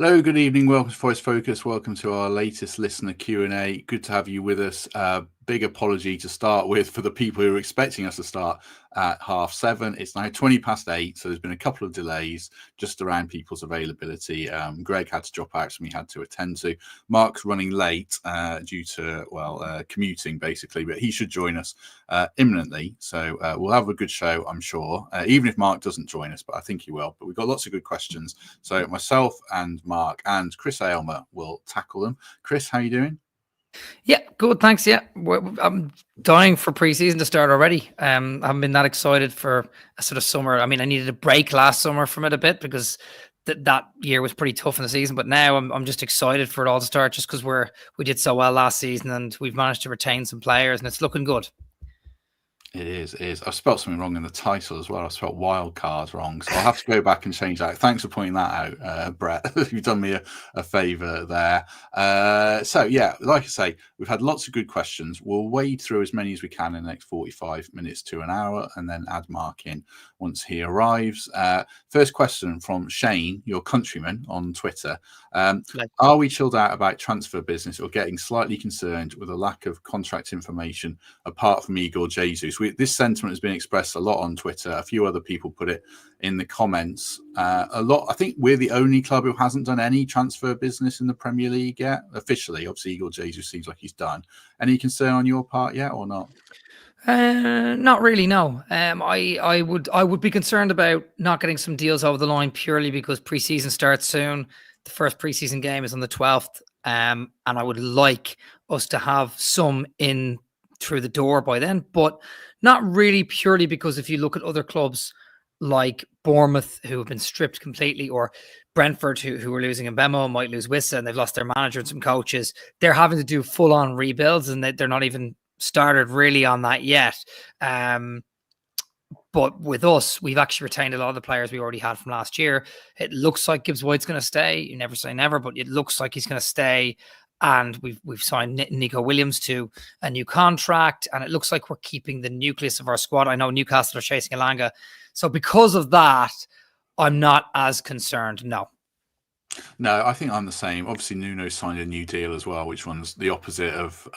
Hello, good evening. Welcome to Forest Focus. Welcome to our latest listener Q&A. Good to have you with us. Big apology to start with for the people who are expecting us to start at 7:30. It's now 8:20, so there's been a couple of delays just around people's availability. Greg had to drop out, so we had to attend to. Mark's running late due to, commuting, basically, but he should join us imminently. So we'll have a good show, I'm sure, even if Mark doesn't join us, but I think he will. But we've got lots of good questions. So myself and Mark and Chris Aylmer will tackle them. Chris, how are you doing? Yeah, good. Thanks. Yeah, I'm dying for preseason to start already. I haven't been that excited for a sort of summer. I mean, I needed a break last summer from it a bit because that year was pretty tough in the season. But now I'm just excited for it all to start, just because we did so well last season and we've managed to retain some players and it's looking good. It is. I've spelled something wrong in the title as well. I spelled Wildcard wrong. So I'll have to go back and change that. Thanks for pointing that out, Brett. You've done me a favour there. So, yeah, like I say, we've had lots of good questions. We'll wade through as many as we can in the next 45 minutes to an hour and then add Mark in once he arrives. First question from Shane, your countryman on Twitter. Are we chilled out about transfer business or getting slightly concerned with a lack of contract information apart from Igor Jesus? This sentiment has been expressed a lot on Twitter. A few other people put it in the comments. A lot. I think we're the only club who hasn't done any transfer business in the Premier League yet, officially. Obviously, Igor Jesus seems like he's done. Any concern on your part yet, or not? Not really, no. I would be concerned about not getting some deals over the line purely because preseason starts soon. The first preseason game is on the 12th, and I would like us to have some in through the door by then, but not really purely because if you look at other clubs like Bournemouth, who have been stripped completely, or Brentford, who are losing Mbemo, might lose Wissa, and they've lost their manager and some coaches, they're having to do full-on rebuilds, and they're not even started really on that yet. But with us, we've actually retained a lot of the players we already had from last year. It looks like Gibbs White's going to stay. You never say never, but it looks like he's going to stay. And we've signed Nico Williams to a new contract, and it looks like we're keeping the nucleus of our squad. I know Newcastle are chasing Elanga. So because of that, I'm not as concerned, no. No, I think I'm the same. Obviously, Nuno signed a new deal as well, which runs the opposite of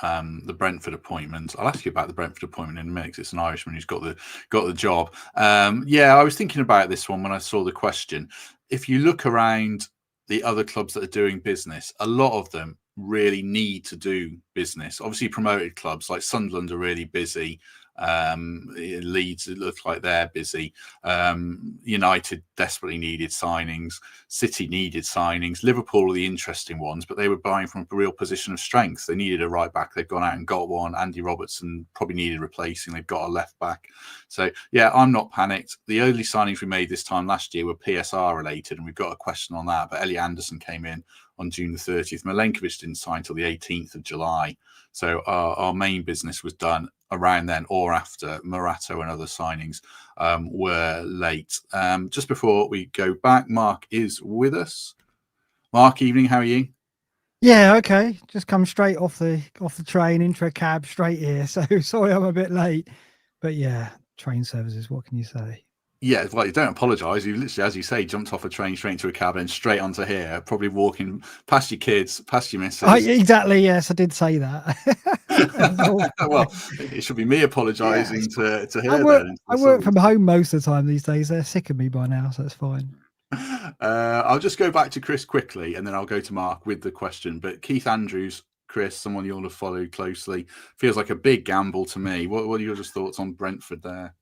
the Brentford appointment. I'll ask you about the Brentford appointment in a minute because it's an Irishman who's got the job. Yeah, I was thinking about this one when I saw the question. If you look around the other clubs that are doing business, a lot of them really need to do business. Obviously, promoted clubs like Sunderland are really busy. Leeds, it looks like they're busy. United desperately needed signings. City needed signings. Liverpool are the interesting ones, but they were buying from a real position of strength. They needed a right back. They've gone out and got one. Andy Robertson probably needed replacing. They've got a left back. So, yeah, I'm not panicked. The only signings we made this time last year were PSR related, and we've got a question on that. But Elliot Anderson came in on June the 30th. Milenkovic didn't sign till the 18th of July. So our main business was done around then or after. Morato and other signings were late. Just before we go back, Mark is with us. Mark, evening, how are you? Yeah, okay. Just come straight off the train into a cab straight here. So sorry I'm a bit late. But yeah, train services, what can you say? Yeah, well, you don't apologise. You literally, as you say, jumped off a train straight into a cab and straight onto here, probably walking past your kids, past your missus. Exactly, yes, I did say that. Well, it should be me apologising to hear I work from home most of the time these days. They're sick of me by now, so it's fine. I'll just go back to Chris quickly, and then I'll go to Mark with the question. But Keith Andrews, Chris, someone you'll have followed closely, feels like a big gamble to me. What are your just thoughts on Brentford there?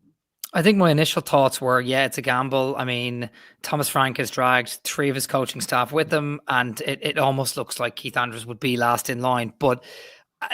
I think my initial thoughts were, yeah, it's a gamble. I mean, Thomas Frank has dragged 3 of his coaching staff with him, and it almost looks like Keith Andrews would be last in line. But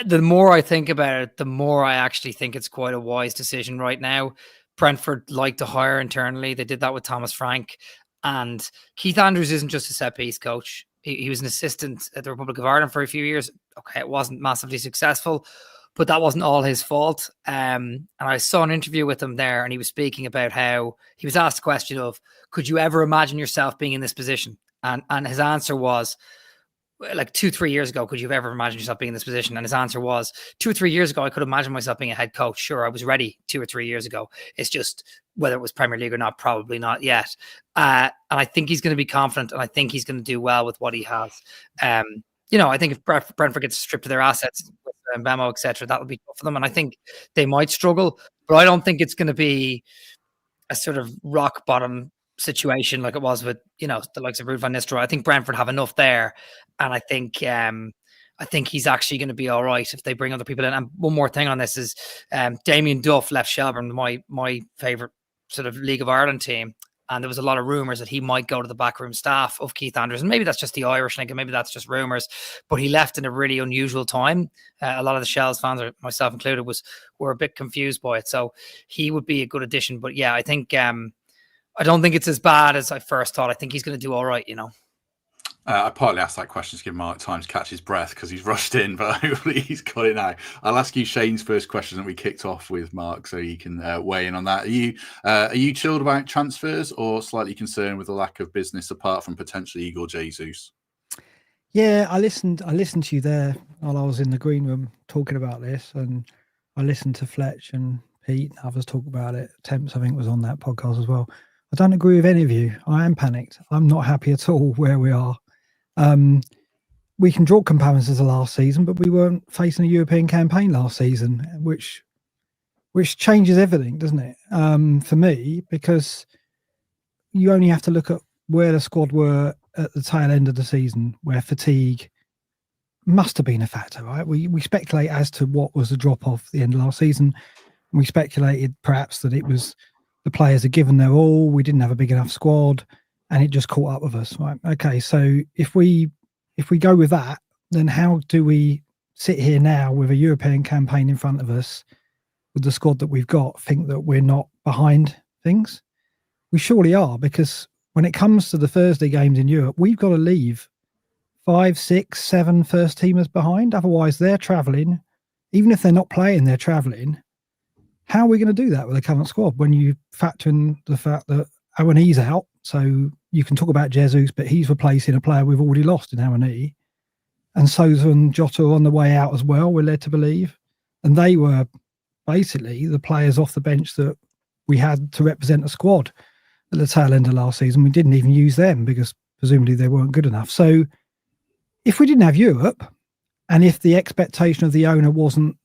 the more I think about it, the more I actually think it's quite a wise decision right now. Brentford like to hire internally. They did that with Thomas Frank. And Keith Andrews isn't just a set-piece coach. He was an assistant at the Republic of Ireland for a few years. Okay, it wasn't massively successful, but that wasn't all his fault. And I saw an interview with him there, and he was speaking about how he was asked the question of, could you ever imagine yourself being in this position? And his answer was, like 2-3 years ago, could you have ever imagined yourself being in this position? And his answer was 2 or 3 years ago, I could imagine myself being a head coach. Sure, I was ready 2 or 3 years ago. It's just whether it was Premier League or not, probably not yet. And I think he's going to be confident, and I think he's going to do well with what he has. I think if Brentford gets stripped of their assets, with Mbemo, etc., that would be tough for them. And I think they might struggle, but I don't think it's going to be a sort of rock bottom situation like it was with the likes of Ruud van Nistelrooy. I think Brentford have enough there, and I think he's actually going to be all right if they bring other people in. And one more thing on this is Damien Duff left Shelbourne, my favourite sort of League of Ireland team, and there was a lot of rumours that he might go to the backroom staff of Keith Andrews. And maybe that's just the Irish thing, and maybe that's just rumours, but he left in a really unusual time. A lot of the Shells fans, myself included, were a bit confused by it. So he would be a good addition. But yeah, I think I don't think it's as bad as I first thought. I think he's going to do all right, I partly asked that question to give Mark time to catch his breath because he's rushed in, but hopefully he's got it now. I'll ask you Shane's first question that we kicked off with, Mark, so you can weigh in on that. Are you chilled about transfers or slightly concerned with the lack of business apart from potentially Igor Jesus? Yeah, I listened to you there while I was in the green room talking about this, and I listened to Fletch and Pete and others talk about it. Temps, I think, was on that podcast as well. I don't agree with any of you. I am panicked. I'm not happy at all where we are. We can draw comparisons to last season, but we weren't facing a European campaign last season, which changes everything, doesn't it? For me, because you only have to look at where the squad were at the tail end of the season, where fatigue must have been a factor, right? We speculate as to what was the drop off at the end of last season. We speculated perhaps that it was the players had given their all. We didn't have a big enough squad, and it just caught up with us. Right? Okay, so if we go with that, then how do we sit here now with a European campaign in front of us, with the squad that we've got, think that we're not behind things? We surely are, because when it comes to the Thursday games in Europe, we've got to leave 5, 6, 7 first teamers behind. Otherwise, they're travelling. Even if they're not playing, they're travelling. How are we going to do that with the current squad when you factor in the fact that Awani's out? So you can talk about Jesus, but he's replacing a player we've already lost in Awani. And Sousa and Jota are on the way out as well, we're led to believe. And they were basically the players off the bench that we had to represent a squad at the tail end of last season. We didn't even use them because presumably they weren't good enough. So if we didn't have Europe, and if the expectation of the owner wasn't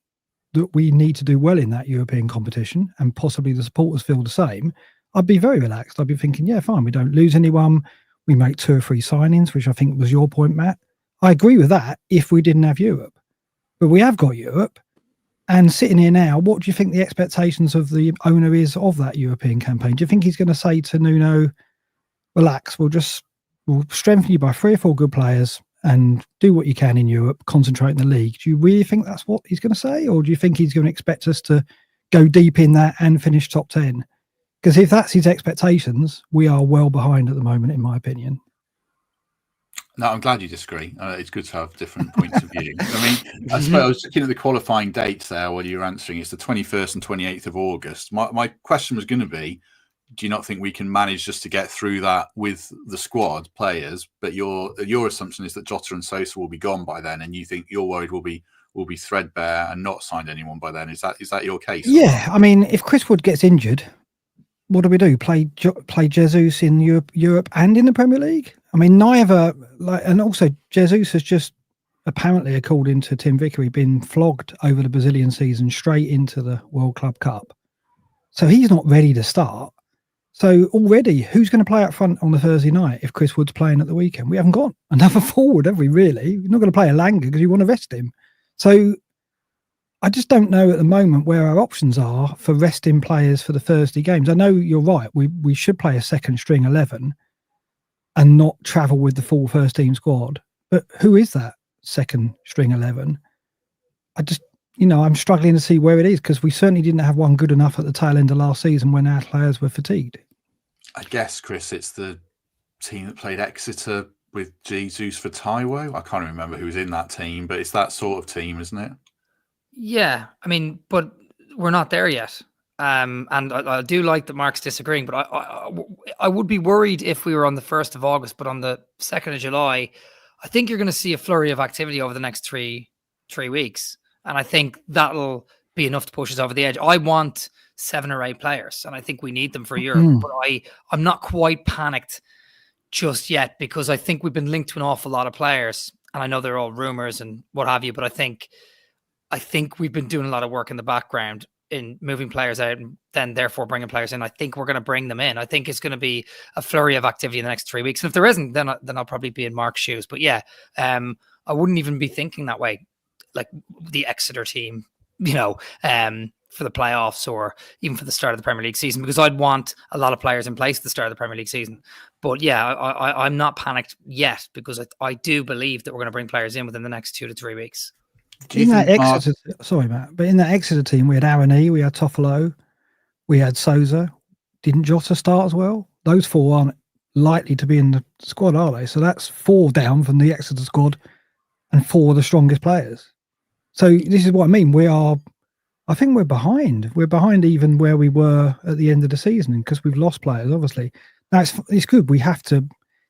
that we need to do well in that European competition, and possibly the supporters feel the same, I'd be very relaxed. I'd be thinking, yeah, fine, we don't lose anyone. We make 2 or 3 signings, which I think was your point, Matt. I agree with that if we didn't have Europe. But we have got Europe. And sitting here now, what do you think the expectations of the owner is of that European campaign? Do you think he's going to say to Nuno, relax, we'll strengthen you by 3 or 4 good players and do what you can in Europe, concentrate in the league? Do you really think that's what he's going to say? Or do you think he's going to expect us to go deep in that and finish top 10? Because if that's his expectations, we are well behind at the moment, in my opinion. No, I'm glad you disagree. It's good to have different points of view. I mean, I suppose I was looking at the qualifying dates there while you were answering. It's the 21st and 28th of August. My question was going to be, do you not think we can manage just to get through that with the squad players? But your assumption is that Jota and Sousa will be gone by then, and you think you're worried we'll be threadbare and not signed anyone by then. Is that your case? Yeah, I mean, if Chris Wood gets injured, what do? Play Jesus in Europe and in the Premier League? I mean, neither. And also Jesus has just apparently, according to Tim Vickery, been flogged over the Brazilian season straight into the World Club Cup. So he's not ready to start. So already, who's going to play up front on the Thursday night if Chris Wood's playing at the weekend? We haven't got another forward, have we, really? We're not going to play Elanga because you want to rest him. So I just don't know at the moment where our options are for resting players for the Thursday games. I know you're right. We should play a second string 11 and not travel with the full first team squad. But who is that second string 11? I'm struggling to see where it is, because we certainly didn't have one good enough at the tail end of last season when our players were fatigued. I guess, Chris, it's the team that played Exeter with Jesus for Taiwo. I can't remember who was in that team, but it's that sort of team, isn't it? Yeah, I mean, but we're not there yet. And I do like that Mark's disagreeing, but I would be worried if we were on the 1st of August, but on the 2nd of July, I think you're going to see a flurry of activity over the next three weeks. And I think that'll be enough to push us over the edge. I want 7 or 8 players, and I think we need them for Europe. But I'm not quite panicked just yet, because I think we've been linked to an awful lot of players. And I know they're all rumors and what have you, but I think we've been doing a lot of work in the background in moving players out and then therefore bringing players in. I think we're going to bring them in. I think it's going to be a flurry of activity in the next 3 weeks. And if there isn't, then I'll probably be in Mark's shoes. But yeah, I wouldn't even be thinking that way, like the Exeter team, for the playoffs or even for the start of the Premier League season, because I'd want a lot of players in place at the start of the Premier League season. But yeah, I'm not panicked yet, because I do believe that we're going to bring players in within the next 2 to 3 weeks. In that Exeter, sorry, Matt, but in that Exeter team, we had Aaron E, we had Toffolo, we had Souza. Didn't Jota start as well? Those 4 aren't likely to be in the squad, are they? So that's 4 down from the Exeter squad and 4 of the strongest players. So this is what I mean. I think we're behind. We're behind even where we were at the end of the season, because we've lost players, obviously. Now, it's good. We have to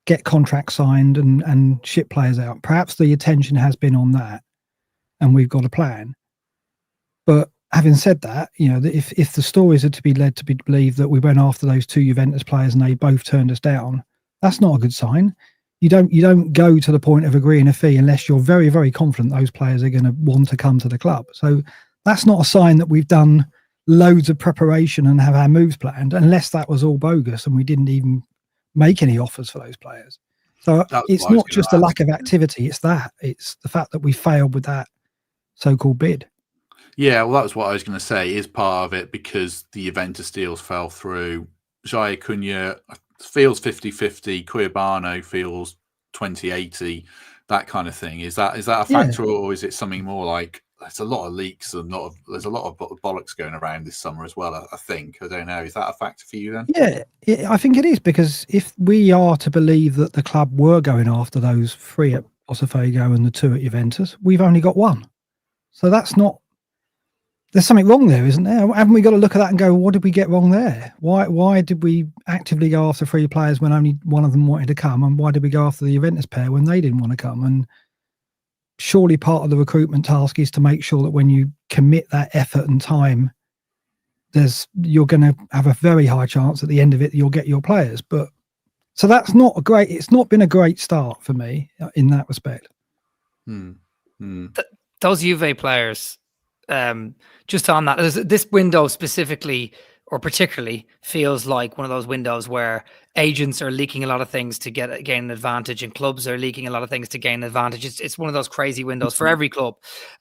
get contracts signed and ship players out. Perhaps the attention has been on that, and we've got a plan. But having said that, if the stories are to be led to be believed that we went after those 2 Juventus players and they both turned us down, that's not a good sign. You don't go to the point of agreeing a fee unless you're very, very confident those players are going to want to come to the club. So that's not a sign that we've done loads of preparation and have our moves planned, unless that was all bogus and we didn't even make any offers for those players. So it's not just a lack of activity. It's the fact that we failed with that so-called bid. Yeah, well, that was what I was going to say, is part of it, because the Juventus deals fell through. Jaya Cunha feels 50-50, Cuiabano feels 20-80, that kind of thing. Is that a factor, or is it something more like there's a lot of leaks and there's a lot of bollocks going around this summer as well, I think. I don't know. Is that a factor for you then? Yeah, I think it is, because if we are to believe that the club were going after those 3 at Botafogo and the 2 at Juventus, we've only got 1. So that's not... There's something wrong there, isn't there? Haven't we got to look at that and go, what did we get wrong there? Why did we actively go after 3 players when only one of them wanted to come? And why did we go after the Juventus pair when they didn't want to come? And surely part of the recruitment task is to make sure that when you commit that effort and time, you're going to have a very high chance at the end of it that you'll get your players. But so that's not it's not been a great start for me in that respect. Those Juve players, just on that, this window specifically or particularly feels like one of those windows where agents are leaking a lot of things to gain an advantage, and clubs are leaking a lot of things to gain an advantage. It's one of those crazy windows for every club.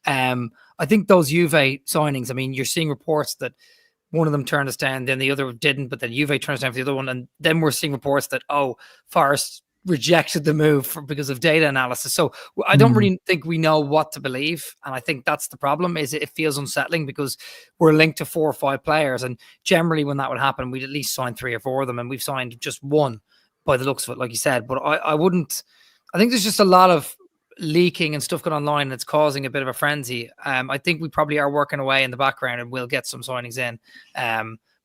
I think those Juve signings, I mean, you're seeing reports that one of them turned us down, then the other didn't, but then Juve turned us down for the other one. And then we're seeing reports that, Forest rejected the move because of data analysis. So I don't really think we know what to believe. And I think that's the problem, is it feels unsettling because we're linked to 4 or 5 players. And generally when that would happen, we'd at least sign 3 or 4 of them. And we've signed just 1 by the looks of it, like you said. But I think there's just a lot of leaking and stuff going online, and it's causing a bit of a frenzy. I think we probably are working away in the background and we'll get some signings in.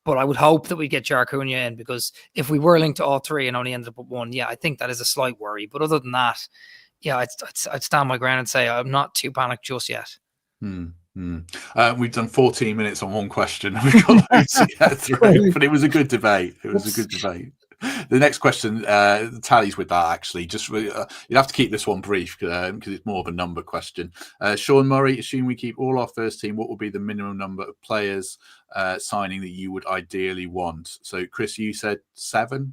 But I would hope that we get Jaya Cunha in, because if we were linked to all 3 and only ended up with 1, I think that is a slight worry. But other than that, I'd stand my ground and say I'm not too panicked just yet. We've done 14 minutes on one question. We've got loads to get through, but it was a good debate. The next question tallies with that, actually. Just you'd have to keep this one brief because it's more of a number question. Sean Murray, assuming we keep all our first team, what would be the minimum number of players signing that you would ideally want? So, Chris, you said 7?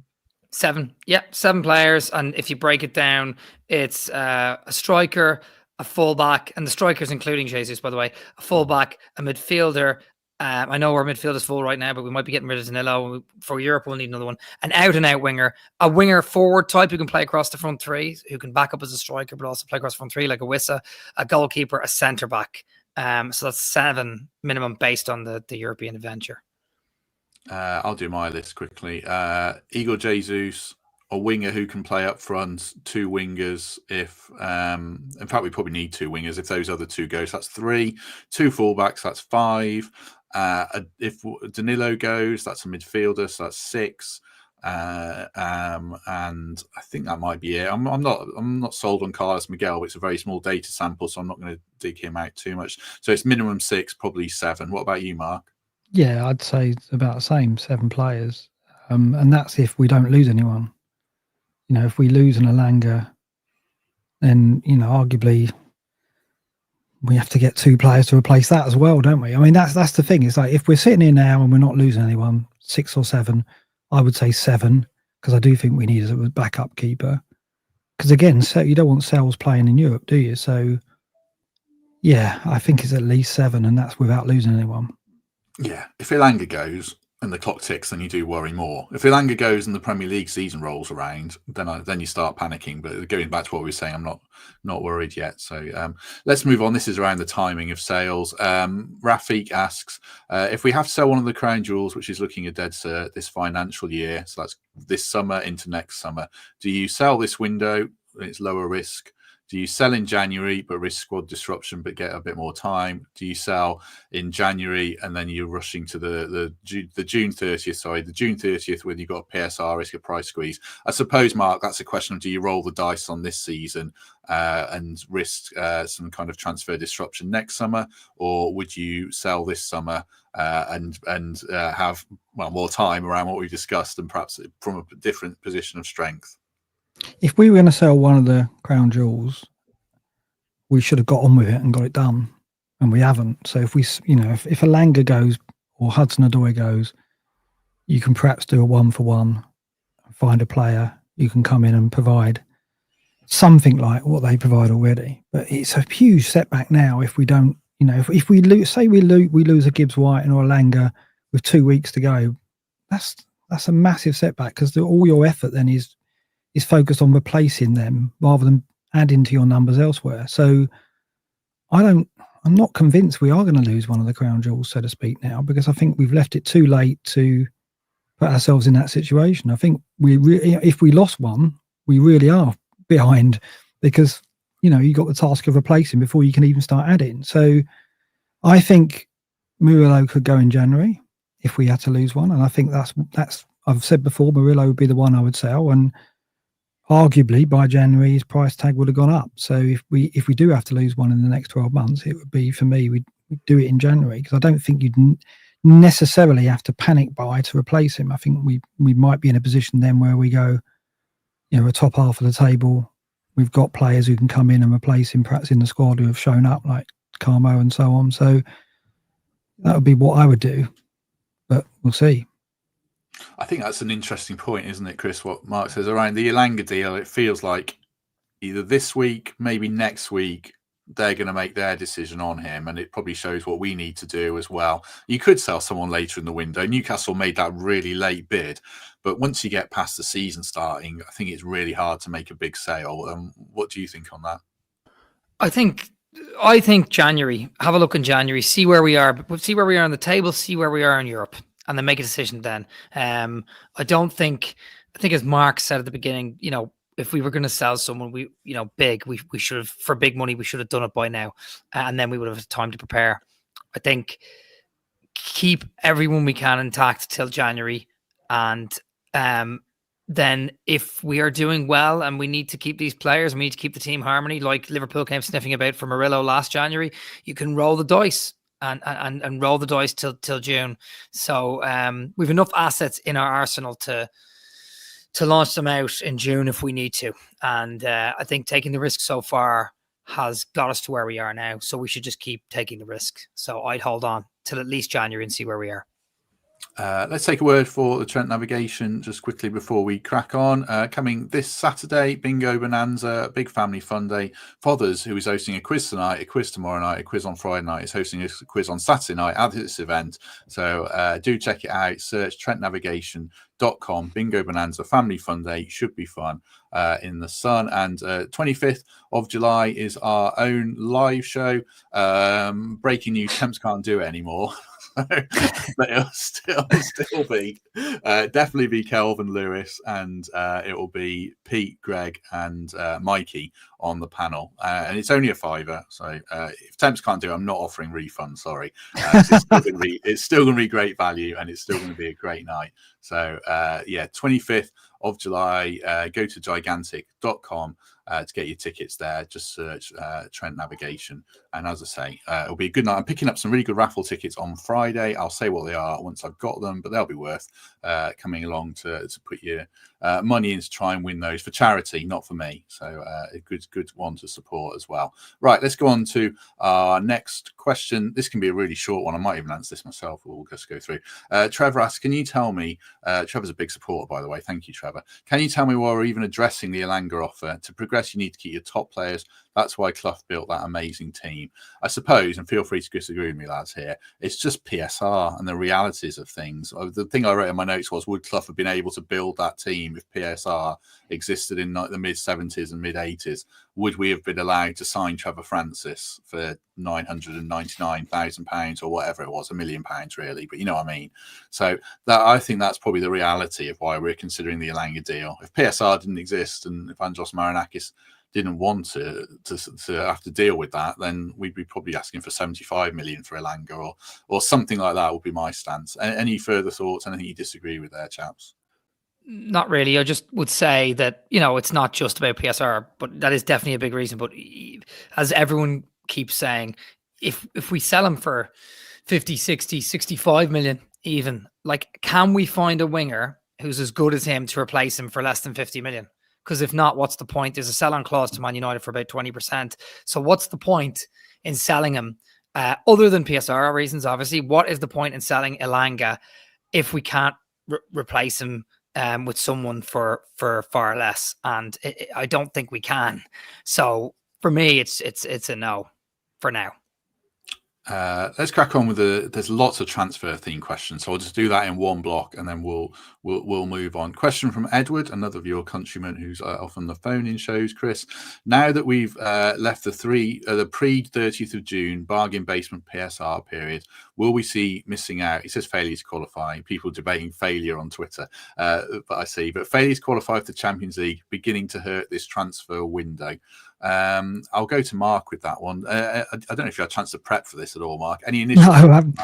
7. Yeah, 7 players. And if you break it down, it's a striker, a fullback, and the strikers including Jesus, by the way, a fullback, a midfielder. I know our midfield is full right now, but we might be getting rid of Danilo. For Europe, we'll need another one. An out-and-out winger, a winger forward type who can play across the front 3, who can back up as a striker, but also play across the front 3 like a Wissa, a goalkeeper, a centre-back. So that's 7 minimum based on the European adventure. I'll do my list quickly. Igor Jesus, a winger who can play up front, 2 wingers. In fact, we probably need 2 wingers if those other 2 go. So that's 3. 2 fullbacks, that's 5. If Danilo goes, that's a midfielder, so that's 6. And I think that might be it. I'm not sold on Carlos Miguel, but it's a very small data sample, so I'm not going to dig him out too much. So it's minimum 6, probably 7. What about you, Mark? Yeah, I'd say it's about the same, 7 players. And that's if we don't lose anyone. If we lose an Elanga, then, arguably we have to get 2 players to replace that as well, don't we? I mean, that's the thing. It's like if we're sitting here now and we're not losing anyone, 6 or 7, I would say 7, because I do think we need a backup keeper. Because again, so you don't want Sells playing in Europe, do you? So, yeah, I think it's at least 7, and that's without losing anyone. Yeah, if Elanga goes and the clock ticks, then you do worry more. If Elanga goes and the Premier League season rolls around, then you start panicking. But going back to what we were saying, I'm not worried yet. So let's move on. This is around the timing of sales. Rafik asks, if we have to sell one of the crown jewels, which is looking a dead cert this financial year, so that's this summer into next summer, do you sell this window? It's lower risk. Do you sell in January but risk squad disruption but get a bit more time? Do you sell in January and then you're rushing to the June 30th? Sorry, the June 30th when you've got a PSR risk, a price squeeze. I suppose, Mark, that's a question of do you roll the dice on this season and risk some kind of transfer disruption next summer, or would you sell this summer and have more time around what we discussed and perhaps from a different position of strength? If we were going to sell one of the crown jewels, we should have got on with it and got it done, and we haven't. So if if Elanga goes or Hudson-Odoi goes, you can perhaps do a 1-for-1, find a player who can come in and provide something like what they provide already. But it's a huge setback now if we don't. If we lose, say we lose a Gibbs White and or Elanga with 2 weeks to go, that's a massive setback, because all your effort then is focused on replacing them rather than adding to your numbers elsewhere. So I'm not convinced we are going to lose one of the crown jewels, so to speak, now, because I think we've left it too late to put ourselves in that situation. I think if we lost one, we really are behind, because you got the task of replacing before you can even start adding. So I think Murillo could go in January if we had to lose one, and I think that's I've said before, Murillo would be the one I would sell, and arguably by January his price tag would have gone up. So if we do have to lose one in the next 12 months, it would be, for me, we'd do it in January, because I don't think you'd necessarily have to panic buy to replace him. I think we might be in a position then where we go, a top half of the table, we've got players who can come in and replace him, perhaps in the squad, who have shown up, like Carmo and so on. So that would be what I would do, but we'll see. I think that's an interesting point, isn't it, Chris? What Mark says around the Elanga deal, it feels like either this week, maybe next week, they're going to make their decision on him, and it probably shows what we need to do as well. You could sell someone later in the window. Newcastle made that really late bid, but once you get past the season starting, I think it's really hard to make a big sale. What do you think on that? I think January. Have a look in January, see where we are. See where we are on the table. See where we are in Europe, and then make a decision then. I think as Mark said at the beginning, if we were going to sell someone, big, we should have, for big money, we should have done it by now, and then we would have had time to prepare. I think keep everyone we can intact till January, and then if we are doing well and we need to keep these players, we need to keep the team harmony, like Liverpool came sniffing about for Murillo last January, you can roll the dice and roll the dice till June. So we've enough assets in our arsenal to launch them out in June if we need to. And I think taking the risk so far has got us to where we are now. So we should just keep taking the risk. So I'd hold on till at least January and see where we are. Let's take a word for the Trent Navigation just quickly before we crack on. Coming this Saturday, Bingo Bonanza, big family fun day. Fathers, who is hosting a quiz tonight, a quiz tomorrow night, a quiz on Friday night, is hosting a quiz on Saturday night at this event. So do check it out. Search trentnavigation.com. Bingo Bonanza, family fun day. Should be fun in the sun. And 25th of July is our own live show. Breaking news, Temps can't do it anymore. So but it'll still be definitely be Kelvin Lewis, and it will be Pete, Greg, and Mikey on the panel, and it's only a £5. So if Temps can't do it, I'm not offering refunds. Sorry, it's still going to be great value, and it's still going to be a great night. So 25th of July, go to gigantic.com to get your tickets there. Just search Trent Navigation, and as I say, it'll be a good night. I'm picking up some really good raffle tickets on Friday. I'll say what they are once I've got them, but they'll be worth coming along to put your money in to try and win those for charity, not for me. So a good one to support as well. Right, let's go on to our next question. This can be a really short one. I might even answer this myself. We'll just go through. Trevor asks, can you tell me, Trevor's a big supporter, by the way. Thank you, Trevor. Can you tell me why we're even addressing the Elanga offer? To progress, you need to keep your top players. That's why Clough built that amazing team. I suppose, and feel free to disagree with me, lads, here, it's just PSR and the realities of things. The thing I wrote in my notes was, would Clough have been able to build that team if PSR existed in the mid-70s and mid-80s? Would we have been allowed to sign Trevor Francis for £999,000 or whatever it was, £1 million really, but you know what I mean? So that, I think that's probably the reality of why we're considering the Elanga deal. If PSR didn't exist and if Andros Marinakis didn't want to have to deal with that, then we'd be probably asking for 75 million for Elanga or something like that would be my stance. Any further thoughts? Anything you disagree with there, chaps? Not really. I just would say that, it's not just about PSR, but that is definitely a big reason. But as everyone keeps saying, if we sell him for 50, 60, 65 million even, like, can we find a winger who's as good as him to replace him for less than 50 million? Because if not, what's the point? There's a sell-on clause to Man United for about 20%. So what's the point in selling him? Other than PSR reasons, obviously, what is the point in selling Elanga if we can't replace him with someone for far less? And I don't think we can. So for me, it's a no for now. Let's crack on with there's lots of transfer theme questions, so I'll just do that in one block and then we'll move on. Question from Edward, another of your countrymen who's often the phone-in shows. Chris, now that we've left the pre-30th of June bargain basement PSR period, will we see missing out? He says failure to qualify. People debating failure on Twitter, but failure to qualify for the Champions League beginning to hurt this transfer window. I'll go to Mark with that one. I don't know if you had a chance to prep for this at all, Mark. Any initial? No, I haven't.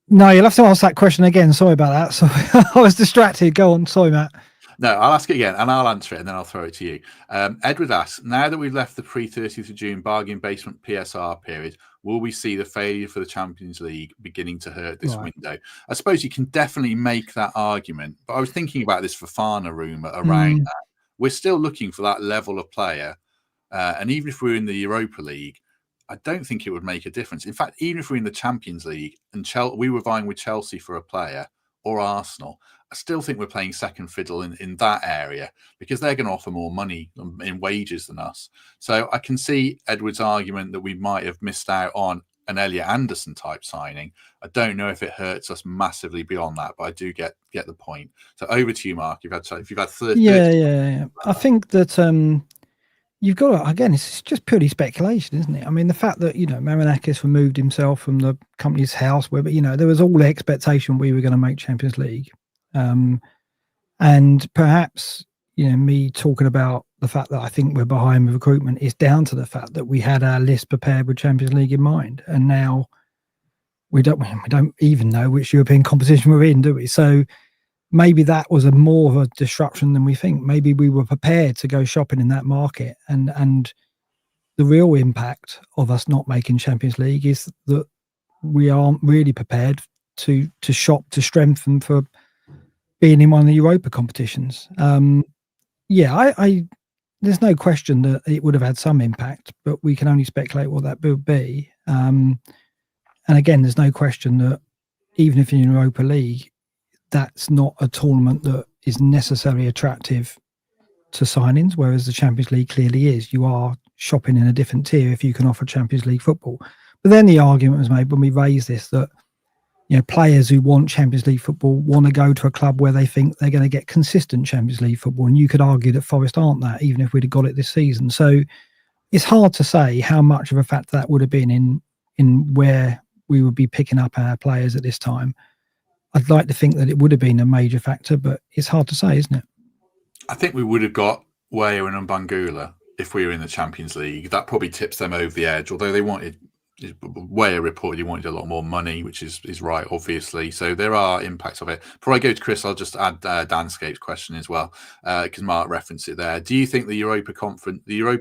No, you'll have to ask that question again. Sorry about that. So I was distracted. Go on. Sorry, Matt. No, I'll ask it again and I'll answer it and then I'll throw it to you. Edward asks, now that we've left the pre-30th of June bargain basement PSR period, will we see the failure for the Champions League beginning to hurt this window? I suppose you can definitely make that argument, but I was thinking about this Fofana rumour around that. We're still looking for that level of player. And even if we're in the Europa League, I don't think it would make a difference. In fact, even if we're in the Champions League and we were vying with Chelsea for a player or Arsenal, I still think we're playing second fiddle in that area because they're going to offer more money in wages than us. So I can see Edward's argument that we might have missed out on an Elliot Anderson type signing. I don't know if it hurts us massively beyond that, but I do get the point. So over to you, Mark. If you've had 30. Yeah. I think that you've got to, again, it's just purely speculation, isn't it? I mean, the fact that Marinakis removed himself from the company's house, where there was all the expectation we were going to make Champions League, and perhaps me talking about the fact that I think we're behind with recruitment is down to the fact that we had our list prepared with Champions League in mind, and now we don't even know which European competition we're in, do we? So maybe that was more of a disruption than we think. Maybe we were prepared to go shopping in that market, and the real impact of us not making Champions League is that we aren't really prepared to shop to strengthen for being in one of the Europa competitions. There's no question that it would have had some impact, but we can only speculate what that would be. And again, there's no question that even if you're in Europa League, that's not a tournament that is necessarily attractive to signings, whereas the Champions League clearly is. You are shopping in a different tier if you can offer Champions League football. But then the argument was made when we raised this that players who want Champions League football want to go to a club where they think they're going to get consistent Champions League football. And you could argue that Forest aren't that, even if we'd have got it this season. So it's hard to say how much of a factor that would have been in where we would be picking up our players at this time. I'd like to think that it would have been a major factor, but it's hard to say, isn't it? I think we would have got Weah and Mbangula if we were in the Champions League. That probably tips them over the edge, although they wanted, Weah reportedly wanted a lot more money, which is right, obviously. So there are impacts of it. Before I go to Chris, I'll just add Danscape's question as well, because Mark referenced it there. Do you think the Europa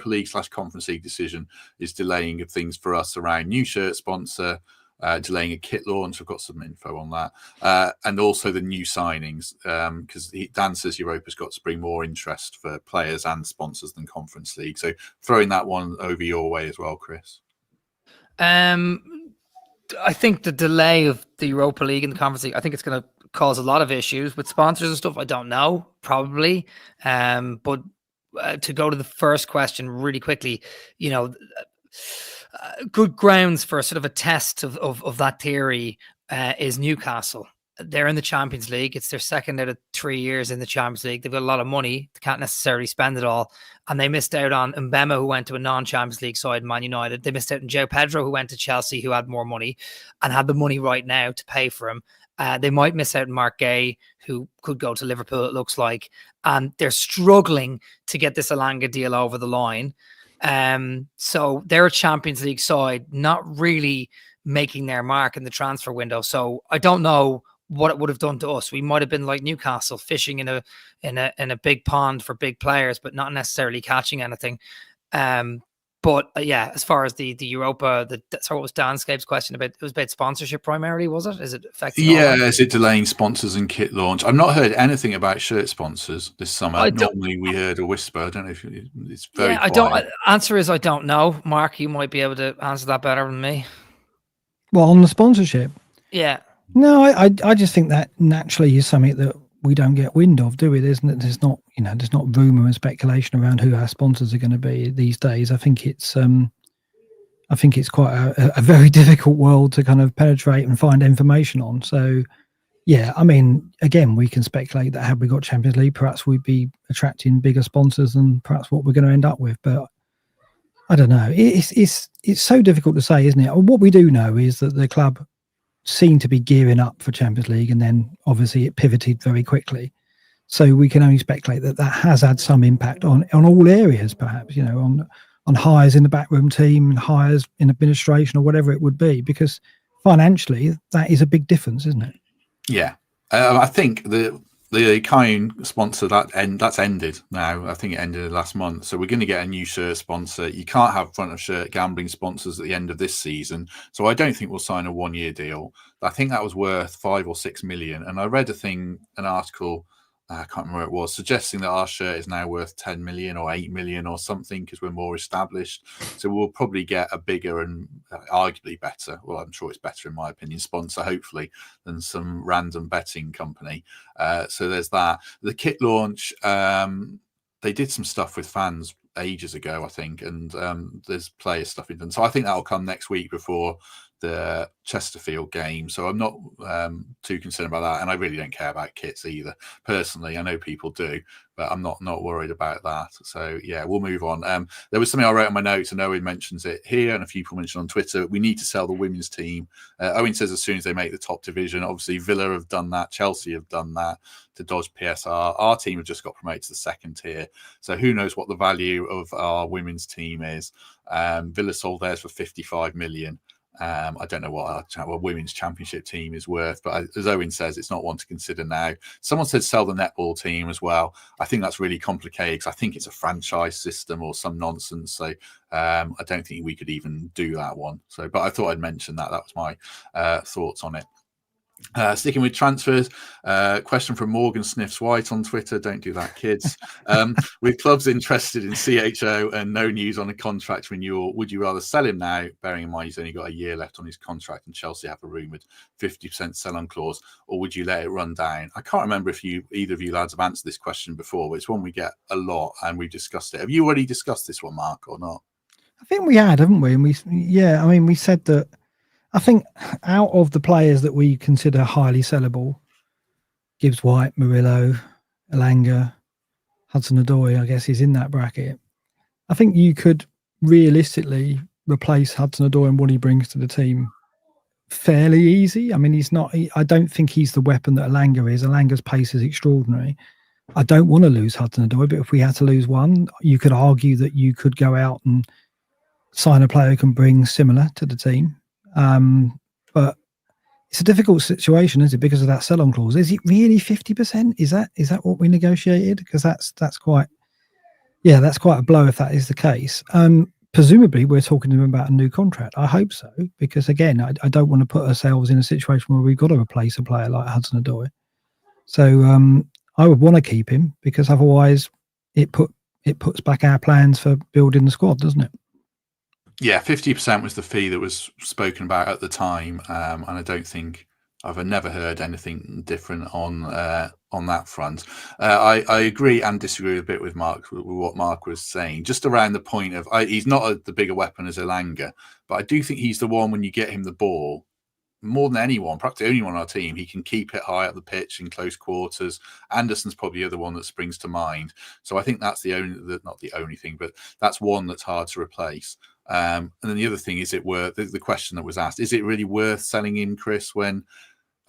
League / Conference League decision is delaying of things for us around new shirt sponsor, delaying a kit launch? I've got some info on that, and also the new signings, because Dan says Europa's got to bring more interest for players and sponsors than Conference League. So throwing that one over your way as well, Chris. I think the delay of the Europa League and the Conference League, I think it's going to cause a lot of issues with sponsors and stuff. I don't know, probably. But to go to the first question really quickly, good grounds for sort of a test of that theory is Newcastle. They're in the Champions League. It's their second out of 3 years in the Champions League. They've got a lot of money. They can't necessarily spend it all. And they missed out on Mbema, who went to a non-Champions League side, Man United. They missed out on João Pedro, who went to Chelsea, who had more money and had the money right now to pay for him. They might miss out on Mark Gay, who could go to Liverpool, it looks like. And they're struggling to get this Elanga deal over the line. So they're a Champions League side, not really making their mark in the transfer window. So I don't know what it would have done to us. We might have been like Newcastle, fishing in a big pond for big players, but not necessarily catching anything. But yeah, as far as the Europa, what was Danscape's question about? It was about sponsorship primarily, was it? Is it affecting? Yeah, is it delaying sponsors and kit launch? I've not heard anything about shirt sponsors this summer. Normally we heard a whisper. I don't know if it's very. Yeah, Answer is I don't know. Mark, you might be able to answer that better than me. Well, on the sponsorship, yeah. No, I just think that naturally is something that we don't get wind of, do we? There's not rumor and speculation around who our sponsors are going to be these days. I think it's quite a very difficult world to kind of penetrate and find information on. So, yeah, I mean, again, we can speculate that had we got Champions League, perhaps we'd be attracting bigger sponsors than perhaps what we're going to end up with. But I don't know. It's so difficult to say, isn't it? What we do know is that the club seemed to be gearing up for Champions League, and then obviously it pivoted very quickly. So we can only speculate that has had some impact on all areas, perhaps, on hires in the backroom team and hires in administration or whatever it would be, because financially that is a big difference, isn't it? Yeah. I think the Cayenne sponsor that's ended now. I think it ended last month. So we're going to get a new shirt sponsor. You can't have front of shirt gambling sponsors at the end of this season. So I don't think we'll sign a 1-year deal. I think that was worth 5 or 6 million. And I read an article, I can't remember what it was, suggesting that our shirt is now worth 10 million or 8 million or something because we're more established. So we'll probably get a bigger and arguably better, well, I'm sure it's better in my opinion, sponsor, hopefully, than some random betting company. So there's that. The kit launch, they did some stuff with fans ages ago, I think, and there's player stuff in them. So I think that'll come next week before the Chesterfield game, so I'm not too concerned about that, and I really don't care about kits either. Personally, I know people do, but I'm not worried about that. So yeah, we'll move on. There was something I wrote on my notes, and Owen mentions it here, and a few people mentioned on Twitter. We need to sell the women's team. Owen says as soon as they make the top division. Obviously, Villa have done that, Chelsea have done that to dodge PSR. Our team have just got promoted to the second tier, so who knows what the value of our women's team is. Villa sold theirs for 55 million. I don't know what our women's championship team is worth, but as Owen says, it's not one to consider now. Someone said sell the netball team as well. I think that's really complicated because I think it's a franchise system or some nonsense. So I don't think we could even do that one. So, but I thought I'd mention that. That was my thoughts on it. Sticking with transfers, question from Morgan Sniffs White on Twitter. Don't do that, kids. With clubs interested in CHO and no news on a contract renewal, would you rather sell him now, bearing in mind he's only got a year left on his contract and Chelsea have a rumoured 50% sell-on clause, or would you let it run down? I can't remember if either of you lads have answered this question before, but it's one we get a lot and we've discussed it. Have you already discussed this one, Mark, or not? I think we had, haven't we? And we said that I think out of the players that we consider highly sellable, Gibbs White, Murillo, Elanga, Hudson-Odoi, I guess, is in that bracket. I think you could realistically replace Hudson-Odoi and what he brings to the team fairly easy. I mean, he's not. I don't think he's the weapon that Elanga is. Elanga's pace is extraordinary. I don't want to lose Hudson-Odoi, but if we had to lose one, you could argue that you could go out and sign a player who can bring similar to the team. But it's a difficult situation, isn't it? Because of that sell-on clause. Is it really 50%? Is that what we negotiated? Because that's quite a blow if that is the case. Presumably, we're talking to him about a new contract. I hope so, because again, I don't want to put ourselves in a situation where we've got to replace a player like Hudson-Odoi. So I would want to keep him, because otherwise it puts back our plans for building the squad, doesn't it? Yeah, 50% was the fee that was spoken about at the time, and I don't think I've never heard anything different on that front. I agree and disagree a bit with Mark, with what Mark was saying, just around the point of he's not the bigger weapon as Elanga, but I do think he's the one, when you get him the ball, more than anyone, practically anyone on our team, he can keep it high up the pitch in close quarters. Anderson's probably the other one that springs to mind. So I think that's not the only thing, but that's one that's hard to replace. And then the other thing, is it worth the question that was asked? Is it really worth selling him, Chris, when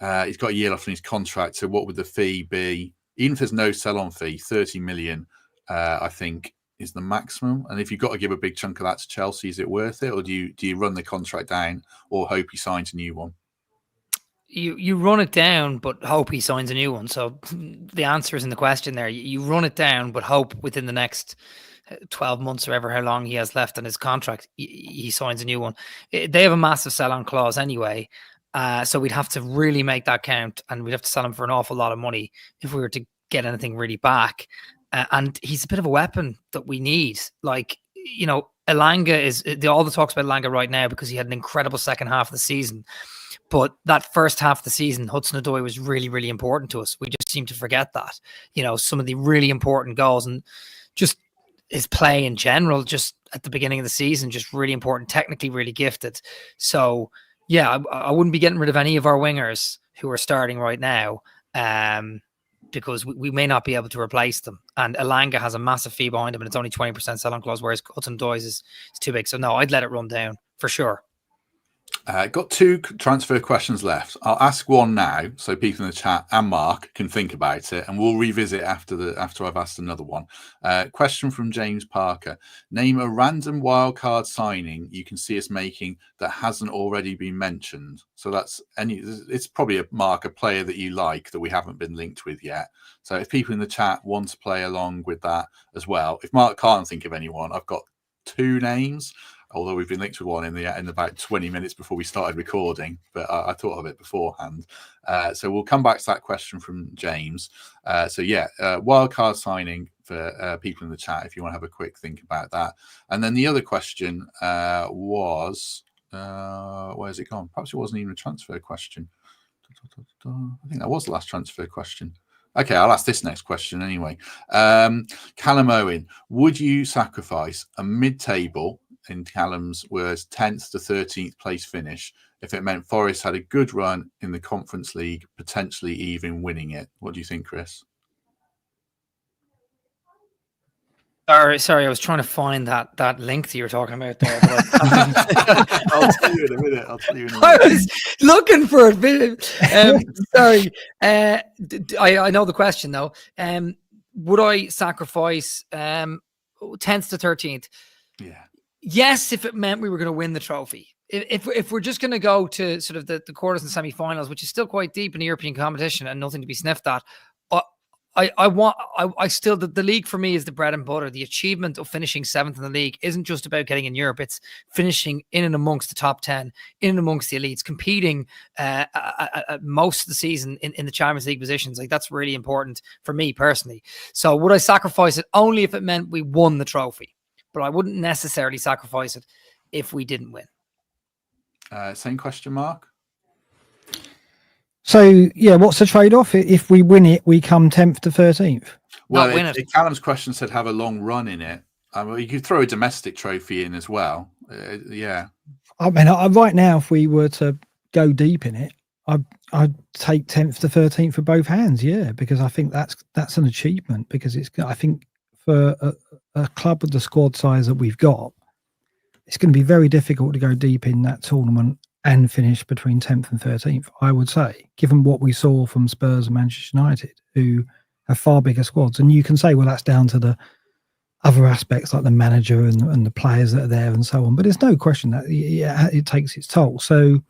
he's got a year left on his contract? So what would the fee be? Even if there's no sell-on fee, 30 million, I think, is the maximum. And if you've got to give a big chunk of that to Chelsea, is it worth it, or do you run the contract down or hope he signs a new one? You run it down, but hope he signs a new one. So the answer is in the question there. You run it down, but hope within the next 12 months or ever how long he has left on his contract, he signs a new one. They have a massive sell-on clause anyway. So we'd have to really make that count, and we'd have to sell him for an awful lot of money if we were to get anything really back. And he's a bit of a weapon that we need. Like, Elanga is all the talks about Elanga right now because he had an incredible second half of the season. But that first half of the season, Hudson-Odoi was really, really important to us. We just seem to forget that. Some of the really important goals, and just his play in general, just at the beginning of the season, just really important, technically really gifted. So, yeah, I wouldn't be getting rid of any of our wingers who are starting right now, because we may not be able to replace them. And Elanga has a massive fee behind him, and it's only 20% sell-on clause, whereas Hudson-Odoi is too big. So, no, I'd let it run down for sure. Got two transfer questions left. I'll ask one now, so people in the chat and Mark can think about it, and we'll revisit after I've asked another one. Question from James Parker: name a random wildcard signing you can see us making that hasn't already been mentioned. So it's probably a player that you like that we haven't been linked with yet. So if people in the chat want to play along with that as well, if Mark can't think of anyone, I've got two names. Although we've been linked with one in about 20 minutes before we started recording, but I thought of it beforehand. So we'll come back to that question from James. Wildcard signing for people in the chat if you want to have a quick think about that. And then the other question was, where's it gone? Perhaps it wasn't even a transfer question. I think that was the last transfer question. Okay, I'll ask this next question anyway. Callum Owen, would you sacrifice a mid-table, in Callum's words, 10th to 13th place finish, if it meant Forest had a good run in the Conference League, potentially even winning it? What do you think, Chris? Sorry, I was trying to find that link that you were talking about there. But I'll tell you in a minute. I was looking for it. Sorry. I know the question though. Would I sacrifice 10th to 13th? Yeah. Yes, if it meant we were going to win the trophy. If we're just going to go to sort of the quarters and semi-finals, which is still quite deep in the European competition and nothing to be sniffed at, I still, the league for me is the bread and butter. The achievement of finishing 7th in the league isn't just about getting in Europe. It's finishing in and amongst the top 10, in and amongst the elites, competing most of the season in the Champions League positions. Like, that's really important for me personally. So would I sacrifice it? Only if it meant we won the trophy. But I wouldn't necessarily sacrifice it if we didn't win. Same question, Mark. So, yeah, what's the trade-off? If we win it, we come 10th to 13th. Well, Callum's question said have a long run in it. You could throw a domestic trophy in as well. Yeah. I mean, right now, if we were to go deep in it, I'd take 10th to 13th for both hands, yeah, because I think that's an achievement, because I think for a club with the squad size that we've got, it's going to be very difficult to go deep in that tournament and finish between 10th and 13th, I would say, given what we saw from Spurs and Manchester United, who have far bigger squads. And you can say, well, that's down to the other aspects like the manager and the players that are there and so on. But there's no question that it takes its toll. So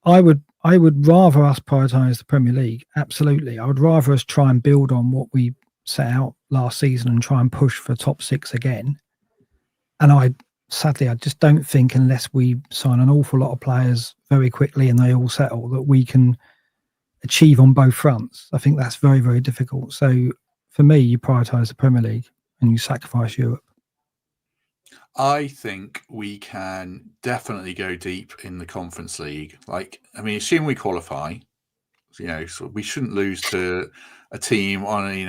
I would rather us prioritise the Premier League. Absolutely. I would rather us try and build on what we set out last season and try and push for top 6 again. And sadly, I just don't think, unless we sign an awful lot of players very quickly and they all settle, that we can achieve on both fronts. I think that's very, very difficult. So for me, you prioritise the Premier League and you sacrifice Europe. I think we can definitely go deep in the Conference League. Assume we qualify, so we shouldn't lose to a team on, an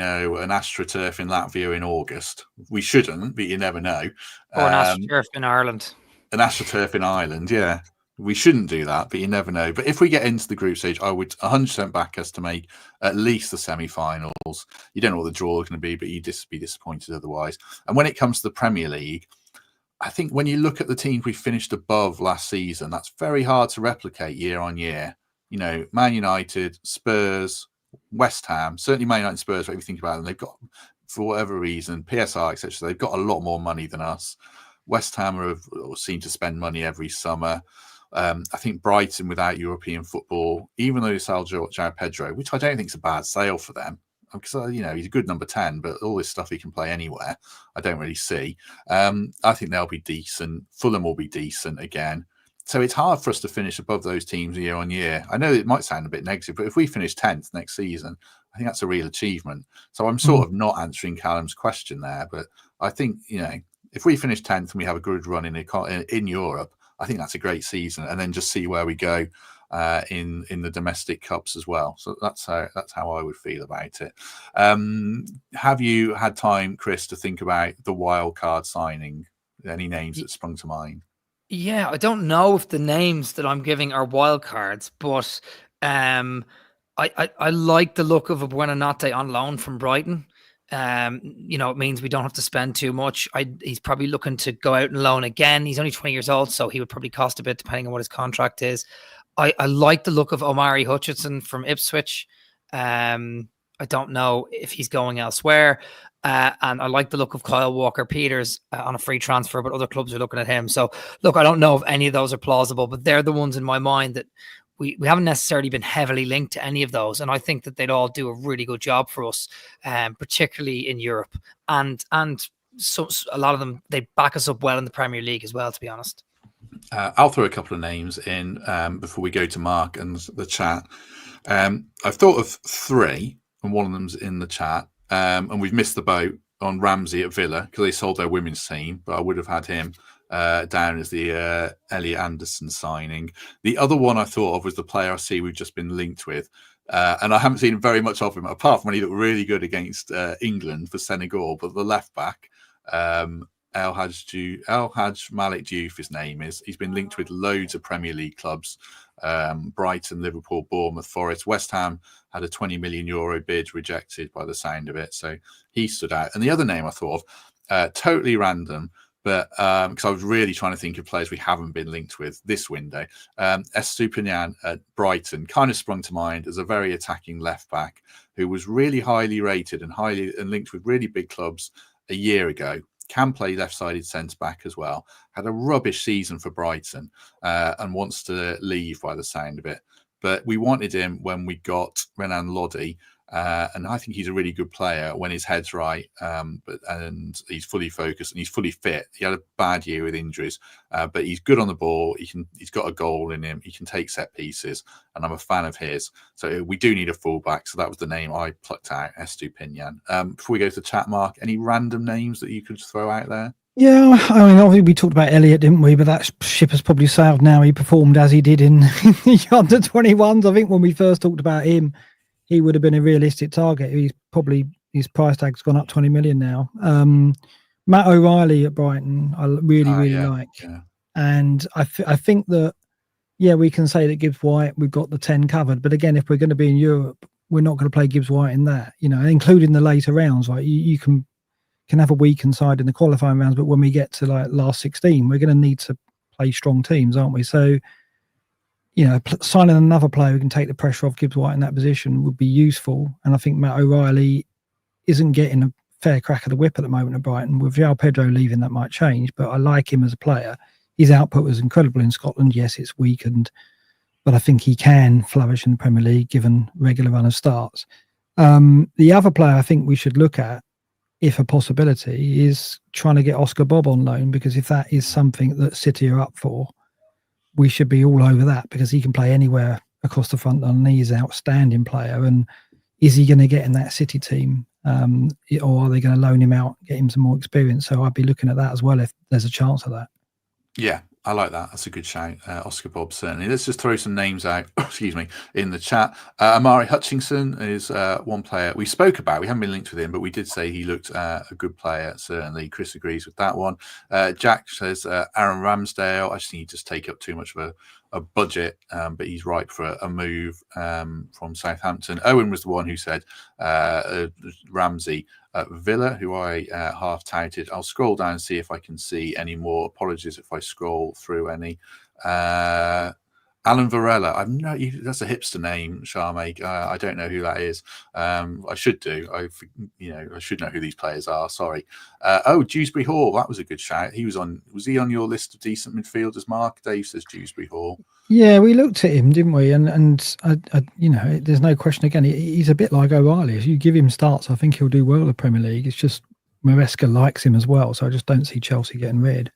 AstroTurf in Latvia in August. We shouldn't, but you never know. Or an AstroTurf in Ireland. An AstroTurf in Ireland, yeah. We shouldn't do that, but you never know. But if we get into the group stage, I would 100% back us to make at least the semi-finals. You don't know what the draw is going to be, but you'd just be disappointed otherwise. And when it comes to the Premier League, I think when you look at the teams we finished above last season, that's very hard to replicate year on year. Man United, Spurs, West Ham, certainly Man United and Spurs, if you think about them, they've got, for whatever reason, PSR, etc., they've got a lot more money than us. West Ham seem to spend money every summer. I think Brighton, without European football, even though they sell João Pedro, which I don't think is a bad sale for them, because he's a good number 10, but all this stuff he can play anywhere, I don't really see. I think they'll be decent. Fulham will be decent again. So it's hard for us to finish above those teams year on year. I know it might sound a bit negative, but if we finish 10th next season, I think that's a real achievement. So I'm sort of not answering Callum's question there, but I think, if we finish 10th and we have a good run in Europe, I think that's a great season, and then just see where we go in the domestic cups as well. So that's how I would feel about it. Have you had time, Chris, to think about the wildcard signing? Any names that sprung to mind? Yeah, I don't know if the names that I'm giving are wild cards, but I like the look of a Buonanotte on loan from Brighton. It means we don't have to spend too much. He's probably looking to go out and loan again. He's only 20 years old, so he would probably cost a bit depending on what his contract is. I like the look of Omari Hutchinson from Ipswich. I don't know if he's going elsewhere. And I like the look of Kyle Walker-Peters on a free transfer, but other clubs are looking at him. So, look, I don't know if any of those are plausible, but they're the ones in my mind that we haven't necessarily been heavily linked to any of those. And I think that they'd all do a really good job for us, particularly in Europe. And so a lot of them, they back us up well in the Premier League as well, to be honest. I'll throw a couple of names in before we go to Mark and the chat. I've thought of 3, and one of them's in the chat. And we've missed the boat on Ramsey at Villa because they sold their women's team, but I would have had him down as the Elliot Anderson signing. The other one I thought of was the player I see we've just been linked with. And I haven't seen very much of him, apart from when he looked really good against England for Senegal, but the left back, El Hadj Malik Diouf, his name is. He's been linked with loads of Premier League clubs. Brighton, Liverpool, Bournemouth, Forest, West Ham had a €20 million bid rejected by the sound of it. So he stood out. And the other name I thought of, totally random, but because I was really trying to think of players we haven't been linked with this window. Estupiñán at Brighton kind of sprung to mind as a very attacking left back who was really highly rated and linked with really big clubs a year ago. Can play left-sided centre-back as well. Had a rubbish season for Brighton and wants to leave by the sound of it. But we wanted him when we got Renan Lodi, and I think he's a really good player when his head's right, and he's fully focused and he's fully fit. He had a bad year with injuries, but he's good on the ball. He's got a goal in him. He can take set pieces, and I'm a fan of his. So we do need a fullback. So that was the name I plucked out, Estupiñán. Before we go to the chat, Mark, any random names that you could throw out there? Yeah, I mean, obviously we talked about Elliot, didn't we? But that ship has probably sailed now. He performed as he did in the under-21s. I think when we first talked about him, he would have been a realistic target. His price tag's gone up 20 million now. Matt O'Reilly at Brighton, I really like. Yeah. And I think that, we can say that Gibbs White, we've got the 10 covered. But again, if we're going to be in Europe, we're not going to play Gibbs White in that, including the later rounds. Right? You can have a weakened side in the qualifying rounds, but when we get to like last 16, we're going to need to play strong teams, aren't we? So signing another player who can take the pressure off Gibbs White in that position would be useful. And I think Matt O'Reilly isn't getting a fair crack of the whip at the moment at Brighton. With João Pedro leaving, that might change, but I like him as a player. His output was incredible in Scotland. Yes, it's weakened, but I think he can flourish in the Premier League given regular run of starts. The other player I think we should look at, if a possibility, is trying to get Oscar Bob on loan, because if that is something that City are up for, we should be all over that, because he can play anywhere across the front and he's an outstanding player. And is he going to get in that City team, or are they going to loan him out, get him some more experience? So I'd be looking at that as well if there's a chance of that. Yeah, I like that. That's a good shout. Oscar Bob, certainly. Let's just throw some names out, excuse me, in the chat. Amari Hutchinson is one player we spoke about. We haven't been linked with him, but we did say he looked a good player, certainly. Chris agrees with that one. Jack says Aaron Ramsdale. I just think he just take up too much of a budget, but he's ripe for a move from Southampton. Owen was the one who said Ramsey at Villa, who I half touted. I'll scroll down and see if I can see any more. Apologies if I scroll through any. Alan Varela. That's a hipster name, Charmaine. I don't know who that is. I should do. I should know who these players are. Sorry. Dewsbury Hall. That was a good shout. Was he on your list of decent midfielders, Mark? Dave says Dewsbury Hall. Yeah, we looked at him, didn't we? And there's no question. Again, he's a bit like O'Reilly. If you give him starts, I think he'll do well in the Premier League. It's just Maresca likes him as well, so I just don't see Chelsea getting rid.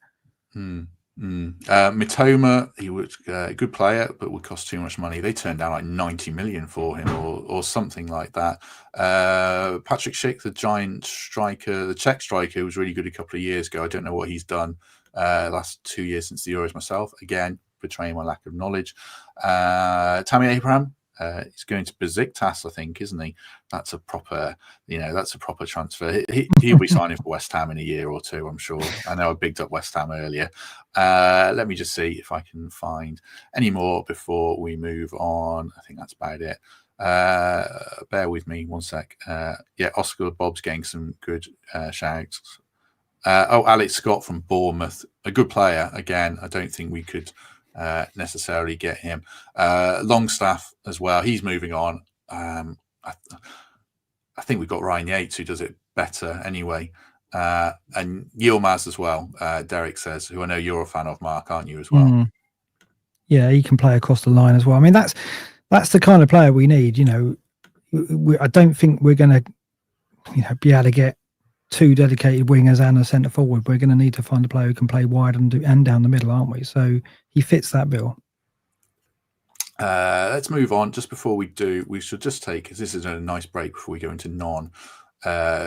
Mitoma, he was a good player, but would cost too much money. They turned down like 90 million for him, or something like that. Patrick Schick, the giant striker, the Czech striker, was really good a couple of years ago. I don't know what he's done last 2 years since the Euros myself. Again, betraying my lack of knowledge. Tammy Abraham. He's going to Besiktas, I think, isn't he? That's a proper transfer. He'll be signing for West Ham in a year or two, I'm sure. I know I bigged up West Ham earlier. Let me just see if I can find any more before we move on. I think that's about it. Bear with me one sec. Oscar Bob's getting some good shouts. Alex Scott from Bournemouth, a good player. Again, I don't think we could necessarily get him. Longstaff as well, he's moving on. I think we've got Ryan Yates who does it better anyway, and Yilmaz as well. Derek says, who I know you're a fan of, Mark, aren't you as well? Yeah, he can play across the line as well. I mean, that's the kind of player we need. I don't think we're going to be able to get two dedicated wingers and a centre forward. We're going to need to find a player who can play wide and down the middle, aren't we? So he fits that bill. Let's move on. Just before we do, we should just take, because this is a nice break before we go into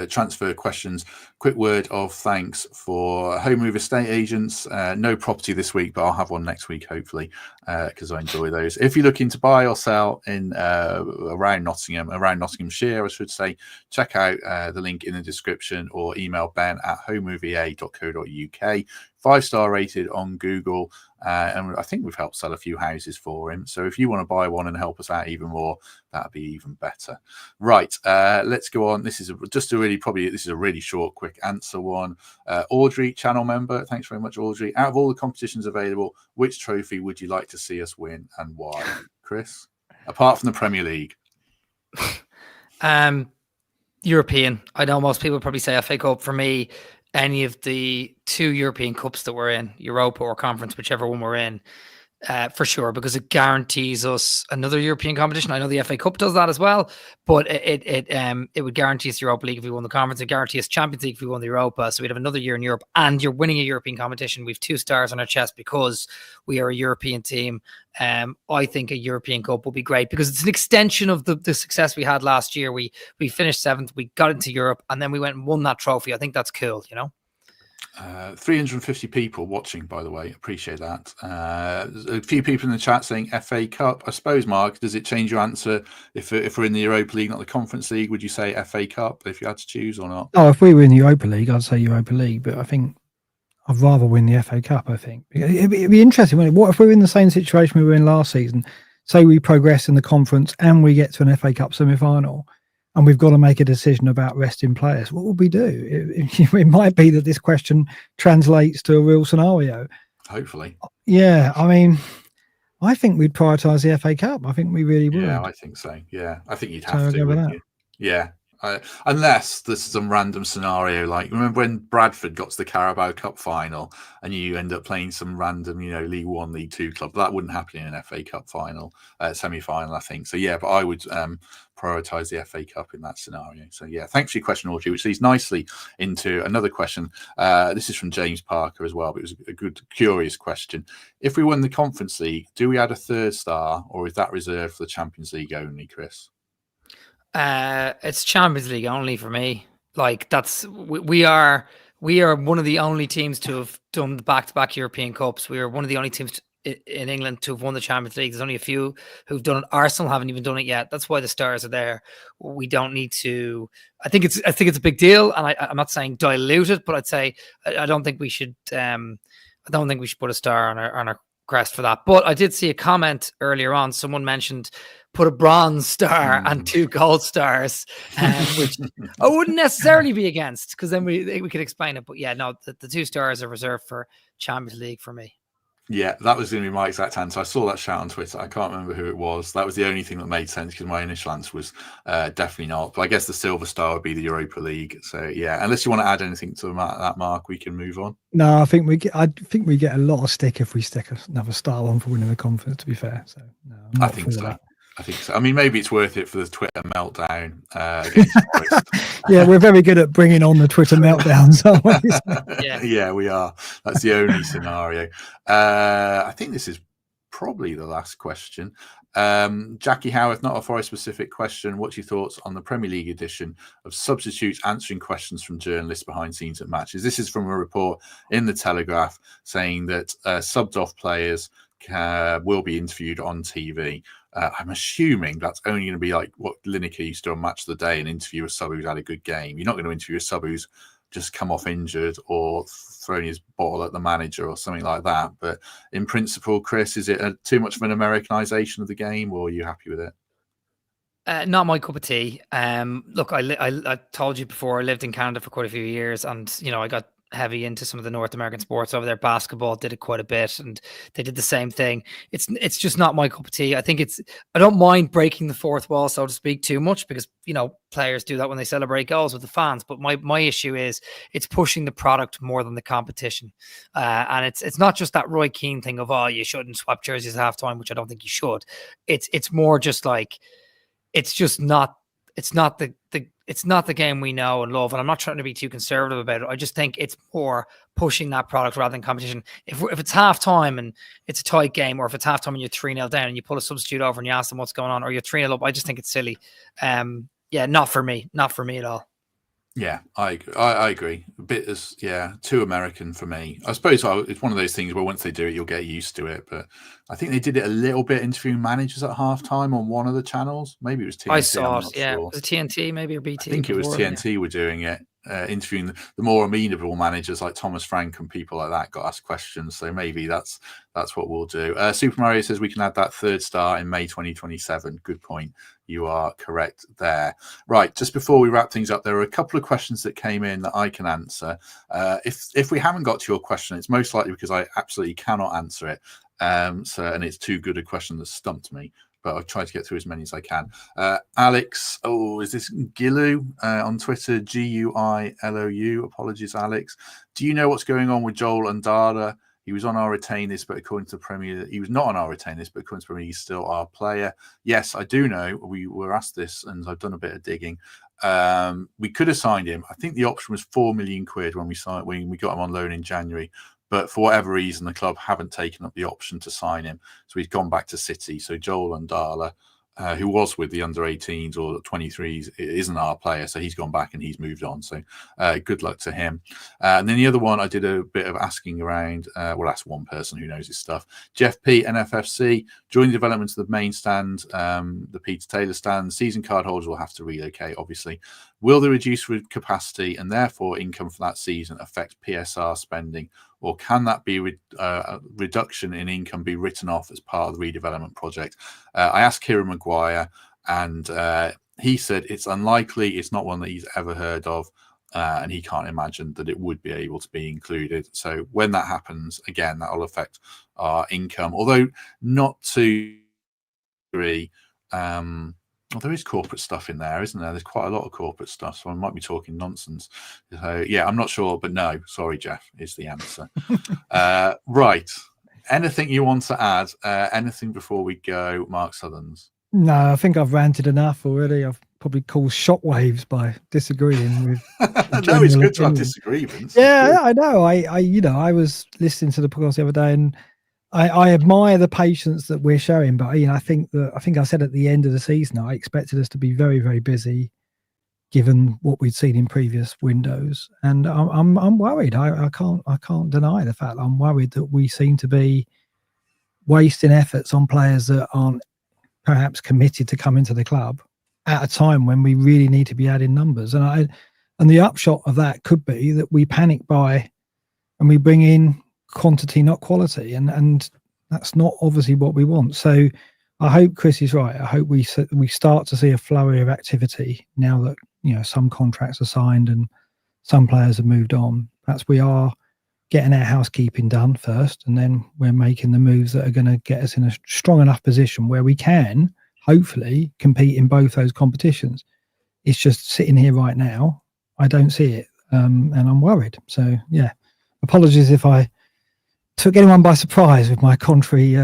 transfer questions. Quick word of thanks for Home Move estate agents. No property this week, but I'll have one next week, hopefully, because I enjoy those. If you're looking to buy or sell in around Nottinghamshire, I should say, check out the link in the description or email ben@homemovea.co.uk. 5-star rated on Google, and I think we've helped sell a few houses for him. So if you want to buy one and help us out even more, that'd be even better. Right, let's go on. This is a really short, quick answer one. Audrey, channel member, thanks very much, Audrey. Out of all the competitions available, which trophy would you like to see us win and why? Chris, apart from the Premier League. European. I know most people probably say FA Cup. For me, any of the 2 European Cups that we're in, Europa or Conference, whichever one we're in, for sure, because it guarantees us another European competition. I know the FA Cup does that as well, but it would guarantee us Europa League if we won the Conference. It guarantees us Champions League if we won the Europa. So we'd have another year in Europe, and you're winning a European competition. We've 2 stars on our chest because we are a European team. I think a European Cup will be great because it's an extension of the success we had last year. We finished 7th, we got into Europe, and then we went and won that trophy. I think that's cool, 350 people watching, by the way. Appreciate that. There's a few people in the chat saying FA Cup. I suppose, Mark, does it change your answer if we're in the Europa League, not the Conference League? Would you say FA Cup if you had to choose or not? Oh, if we were in the Europa League, I'd say Europa League. But I think I'd rather win the FA Cup, I think. It'd be interesting. What if we're in the same situation we were in last season? Say we progress in the Conference and we get to an FA Cup semi-final, and we've got to make a decision about resting players. What would we do? It might be that this question translates to a real scenario. Hopefully. Yeah, I mean, I think we'd prioritise the FA Cup. I think we really would. Yeah, I think so. Yeah, I think you'd So have I'll to, go with wouldn't that. you? Yeah. Unless there's some random scenario, like remember when Bradford got to the Carabao Cup final and you end up playing some random, League One, League Two club. That wouldn't happen in an FA Cup final, semi-final, I think. So yeah, but I would prioritise the FA Cup in that scenario. So yeah, thanks for your question, Audrey, which leads nicely into another question. This is from James Parker as well, but it was a good, curious question. If we won the Conference League, do we add a third star, or is that reserved for the Champions League only, Chris? It's Champions League only for me. Like we are one of the only teams to have done the back-to-back European Cups. We are one of the only teams in England to have won the Champions League. There's only a few who've done it. Arsenal haven't even done it yet. That's why the stars are there. We don't need to. I think it's a big deal, and I'm not saying dilute it, but I'd say I don't think we should. I don't think we should put a star on our crest for that. But I did see a comment earlier on. Someone mentioned put a bronze star and 2 gold stars, which I wouldn't necessarily be against, because then we could explain it. But yeah, no, the 2 stars are reserved for Champions League for me. Yeah, that was going to be my exact answer. I saw that shout on Twitter. I can't remember who it was. That was the only thing that made sense, because my initial answer was definitely not. But I guess the silver star would be the Europa League. So yeah, unless you want to add anything to that, Mark, we can move on. No, I think we get a lot of stick if we stick another star on for winning the conference. To be fair, so no, I think so. That. I think so. I mean, maybe it's worth it for the Twitter meltdown against Forest. Yeah, we're very good at bringing on the Twitter meltdowns. Yeah, we are. That's the only scenario. I think this is probably the last question. Jackie Howarth, not a Forest specific question. What's your thoughts on the Premier League edition of substitutes answering questions from journalists behind scenes at matches? This is from a report in the Telegraph saying that subbed off players will be interviewed on TV. I'm assuming that's only going to be like what Lineker used to on Match of the Day, and interview a sub who's had a good game. You're not going to interview a sub who's just come off injured or thrown his ball at the manager or something like that. But in principle, Chris, is it too much of an Americanization of the game, or are you happy with it? Not my cup of tea. Look, I told you before, I lived in Canada for quite a few years, and I got heavy into some of the North American sports over there. Basketball did it quite a bit, and they did the same thing. It's just not my cup of tea. I think I don't mind breaking the fourth wall, so to speak, too much, because players do that when they celebrate goals with the fans. But my issue is it's pushing the product more than the competition, and it's not just that Roy Keane thing of you shouldn't swap jerseys at halftime, which I don't think you should. It's more just like it's not the game we know and love, and I'm not trying to be too conservative about it. I just think it's more pushing that product rather than competition. If it's halftime and it's a tight game, or if it's halftime and you're 3-0 down and you pull a substitute over and you ask them what's going on, or you're 3-0 up, I just think it's silly. Not for me at all. Yeah, I agree. A bit too American for me. I suppose it's one of those things where once they do it, you'll get used to it. But I think they did it a little bit interviewing managers at halftime on one of the channels. Maybe it was TNT. I saw it. Sure. Was it TNT maybe, or BT? I think it was TNT were doing it, interviewing the more amenable managers like Thomas Frank and people like that got asked questions. So maybe that's what we'll do. Super Mario says we can add that third star in May 2027. Good point. You are correct there. Right, just before we wrap things up, there are a couple of questions that came in that I can answer. If we haven't got to your question, it's most likely because I absolutely cannot answer it. And it's too good a question that stumped me. But I'll try to get through as many as I can. Alex, is this Gilu on Twitter? Guilou. Apologies, Alex. Do you know what's going on with Joel Ndala? He was on our retain list, but according to the Premier, he was not on our retain list, but according to the Premier, he's still our player. Yes, I do know. We were asked this, and I've done a bit of digging. We could have signed him. I think the option was £4 million when we got him on loan in January. But for whatever reason, the club haven't taken up the option to sign him. So he's gone back to City. So Joel Ndala, who was with the under-18s or 23s, isn't our player. So he's gone back and he's moved on. So good luck to him. And then the other one, I did a bit of asking around. Well, that's one person who knows his stuff. Jeff P, NFFC, join the development of the main stand, the Peter Taylor stand. Season card holders will have to relocate, obviously. Will the reduced capacity and therefore income for that season affect PSR spending? Or can that be reduction in income be written off as part of the redevelopment project? I asked Kieran Maguire, and he said it's unlikely. It's not one that he's ever heard of. and he can't imagine that it would be able to be included. So when that happens, again, that will affect our income, although not to degree. Well, there is corporate stuff in there, isn't there? There's quite a lot of corporate stuff, so I might be talking nonsense. So yeah, I'm not sure, but no, sorry, Jeff, is the answer. Right. Anything you want to add? Anything before we go, Mark Sutherns? No, I think I've ranted enough already. I've probably caused shockwaves by disagreeing with. No, it's good to have disagreements. Yeah, I know. I was listening to the podcast the other day, and I admire the patience that we're showing. But I think I said at the end of the season, I expected us to be very, very busy, given what we'd seen in previous windows. And I'm worried. I can't deny the fact that I'm worried that we seem to be wasting efforts on players that aren't perhaps committed to come into the club at a time when we really need to be adding numbers. And the upshot of that could be that we panic buy and we bring in quantity, not quality, and that's not obviously what we want. So I hope Chris is right. I hope we start to see a flurry of activity now that some contracts are signed and some players have moved on. Perhaps we are getting our housekeeping done first, and then we're making the moves that are going to get us in a strong enough position where we can hopefully compete in both those competitions. It's just sitting here right now, I don't see it, and I'm worried. So yeah, apologies if I took anyone by surprise with my contrary